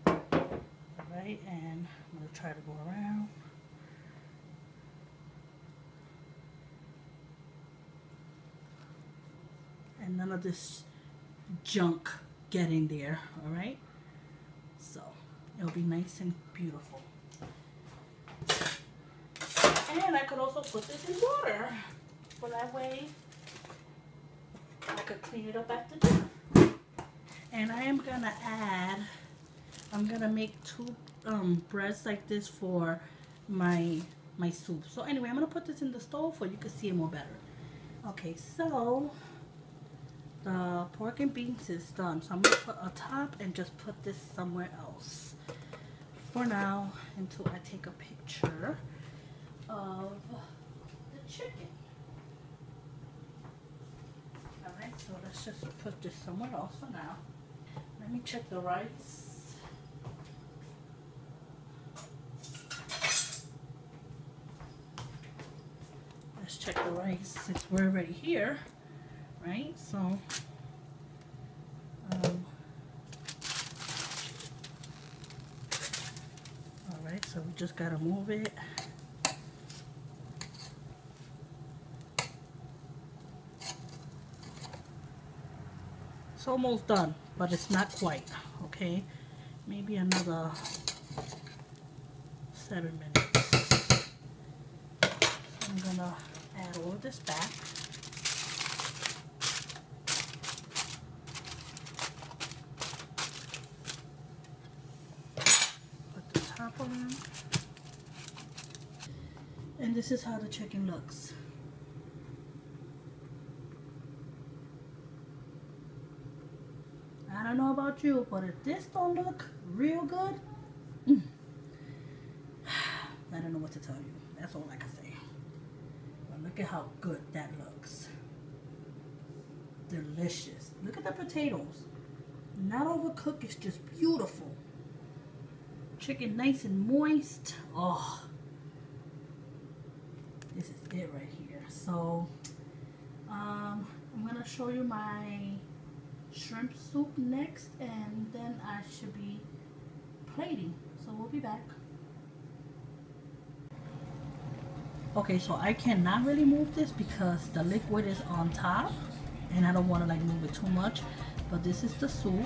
Alright, and I'm going to try to go around. And none of this junk get in there, alright? So, it'll be nice and beautiful. And I could also put this in water, for that way I could clean it up after dinner. And I am gonna add, I'm gonna make 2 breads like this for my soup. So anyway, I'm gonna put this in the stove so you can see it more better. Okay, so the pork and beans is done, so I'm going to put a top and just put this somewhere else for now until I take a picture of the chicken. Alright, so let's just put this somewhere else for now. Let me check the rice. Let's check the rice since we're already here. Right, so alright, so we just gotta move it. It's almost done, but it's not quite. Okay, maybe another 7 minutes. So I'm gonna add all of this back. And this is how the chicken looks. I don't know about you, but if this don't look real good, I don't know what to tell you. That's all I can say. But look at how good that looks. Delicious. Look at the potatoes. Not overcooked, it's just beautiful. Chicken nice and moist. Oh, this is it right here. So I'm gonna show you my shrimp soup next, and then I should be plating, so we'll be back. Okay, so I cannot really move this because the liquid is on top and I don't want to like move it too much, but this is the soup.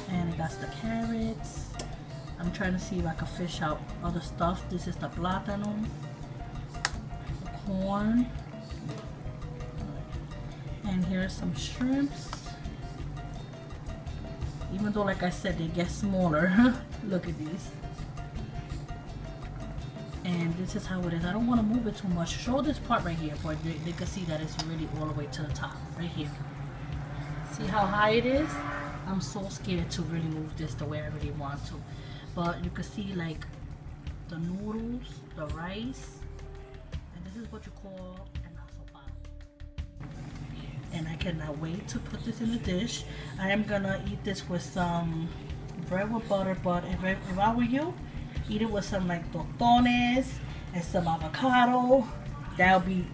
And it got the carrots. I'm trying to see if I can fish out other stuff. This is the plátano, the corn, and here's some shrimps. Even though, like I said, they get smaller. Look at these. And this is how it is. I don't want to move it too much. Show this part right here, but they can see that it's really all the way to the top, right here. See how high it is? I'm so scared to really move this the way I really want to. But you can see like the noodles, the rice, and this is what you call an SOPA. And I cannot wait to put this in a dish. I am gonna eat this with some bread with butter, but if I were you, eat it with some like tostones and some avocado. That'll be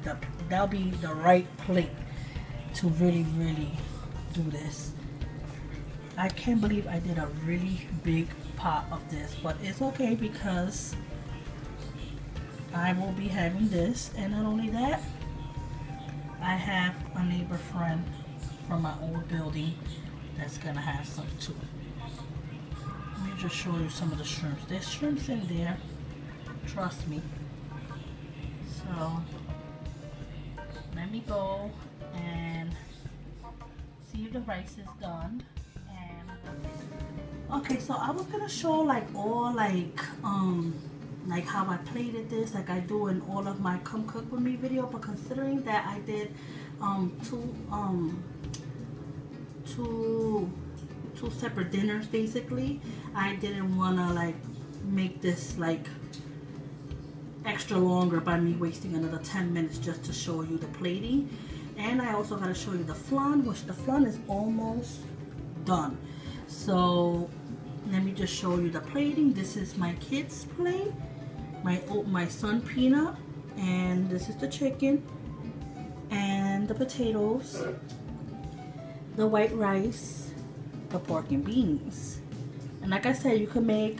the right plate to really do this. I can't believe I did a really big pot of this, but it's okay because I will be having this. And not only that, I have a neighbor friend from my old building that's gonna have some too. Let me just show you some of the shrimps. There's shrimps in there, trust me. So let me go and see if the rice is done. Okay, so I was gonna show like all like how I plated this like I do in all of my Come Cook With Me video, but considering that I did two separate dinners basically, I didn't wanna like make this like extra longer by me wasting another 10 minutes just to show you the plating. And I also gotta show you the flan, which the flan is almost done. So let me just show you the plating. This is my kids' plate, my son Peanut, and this is the chicken and the potatoes, the white rice, the pork and beans. And like I said, you can make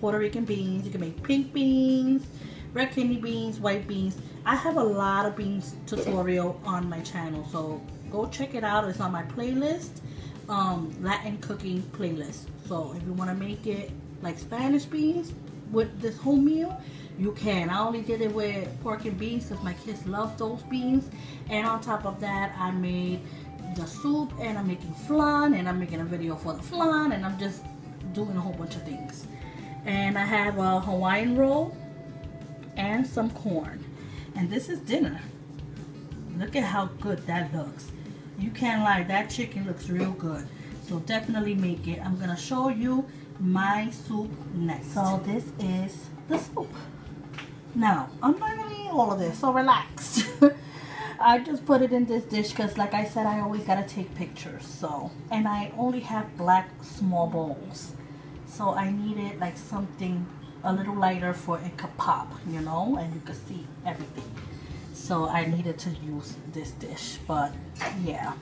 Puerto Rican beans, you can make pink beans, red kidney beans, white beans. I have a lot of beans tutorial on my channel, so go check it out. It's on my playlist, Latin cooking playlist. So if you want to make it like Spanish beans with this whole meal, you can. I only did it with pork and beans because my kids love those beans. And on top of that, I made the soup, and I'm making flan, and I'm making a video for the flan, and I'm just doing a whole bunch of things. And I have a Hawaiian roll and some corn. And this is dinner. Look at how good that looks. You can't lie, that chicken looks real good. So definitely make it. I'm gonna show you my soup next. So this is the soup. Now, I'm not gonna eat all of this, so relax. I just put it in this dish because like I said, I always gotta take pictures. So, and I only have black small bowls. So I needed like something a little lighter for it could pop, you know, and you could see everything. So I needed to use this dish, but yeah,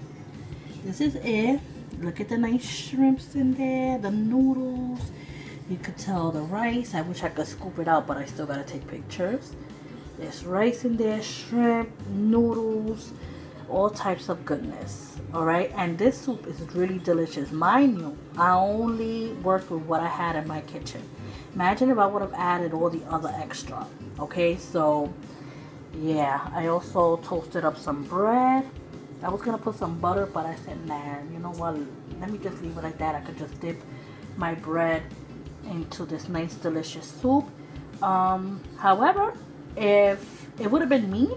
this is it. Look at the nice shrimps in there, the noodles. You could tell the rice. I wish I could scoop it out, but I still gotta take pictures. There's rice in there, shrimp, noodles, all types of goodness. All right, and this soup is really delicious. Mind you, I only worked with what I had in my kitchen. Imagine if I would have added all the other extra. Okay, so yeah, I also toasted up some bread. I was gonna put some butter, but I said, nah, you know what, let me just leave it like that. I could just dip my bread into this nice delicious soup. However, if it would have been me,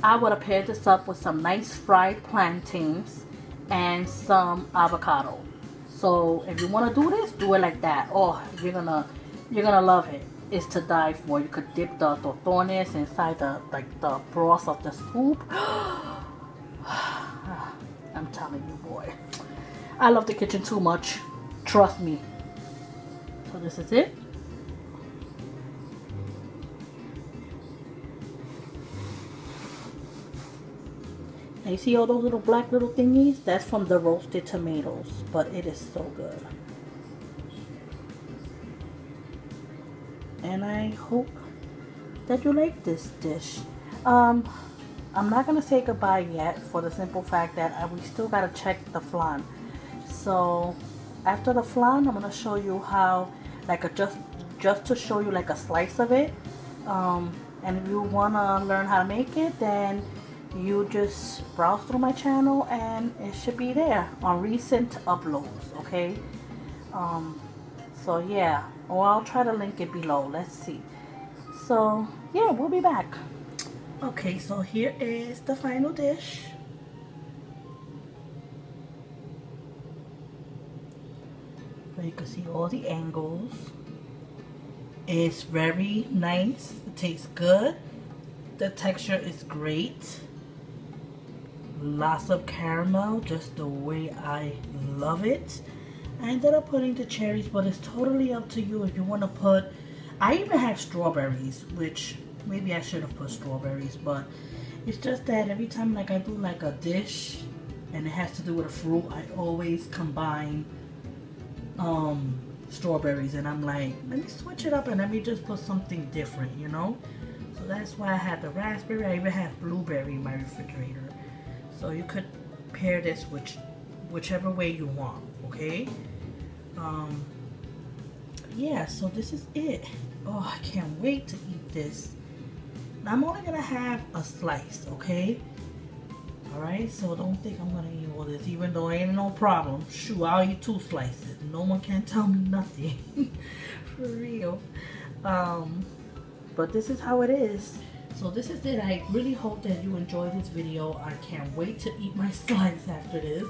I would have paired this up with some nice fried plantains and some avocado. So if you want to do this, do it like that. Oh, you're gonna love it. It's to die for. You could dip the tostones inside the broth of the soup. I'm telling you, boy, I love the kitchen too much. Trust me. So this is it. Now you see all those little black little thingies? That's from the roasted tomatoes, but it is so good. And I hope that you like this dish. I'm not gonna say goodbye yet for the simple fact that we still gotta check the flan. So after the flan, I'm gonna show you how, like just to show you like a slice of it. And if you wanna learn how to make it, then you just browse through my channel and it should be there on recent uploads. Okay, so yeah, or I'll try to link it below. Let's see. So yeah, we'll be back. Okay, so here is the final dish. So you can see all the angles. It's very nice. It tastes good. The texture is great. Lots of caramel, just the way I love it. I ended up putting the cherries, but it's totally up to you if you want to put. I even have strawberries, which maybe I should have put strawberries, but it's just that every time like I do like a dish and it has to do with a fruit, I always combine strawberries, and I'm like, let me switch it up and let me just put something different, you know. So that's why I had the raspberry. I even have blueberry in my refrigerator, so you could pair this with whichever way you want, okay. Yeah, so this is it. Oh, I can't wait to eat this. I'm only gonna have a slice, okay. Alright, so don't think I'm gonna eat all this, even though it ain't no problem. Shoot, I'll eat 2 slices. No one can tell me nothing. For real. But this is how it is. So this is it. I really hope that you enjoyed this video. I can't wait to eat my slice after this.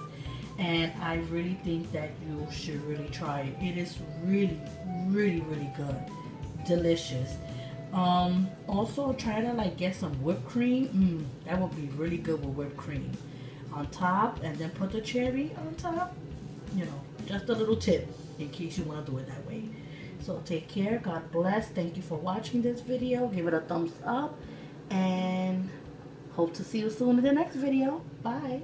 And I really think that you should really try it. It is really, really, really good. Delicious. Also try to like get some whipped cream. That would be really good with whipped cream on top, and then put the cherry on top. You know, just a little tip in case you want to do it that way. So take care. God bless. Thank you for watching this video. Give it a thumbs up, and hope to see you soon in the next video. Bye.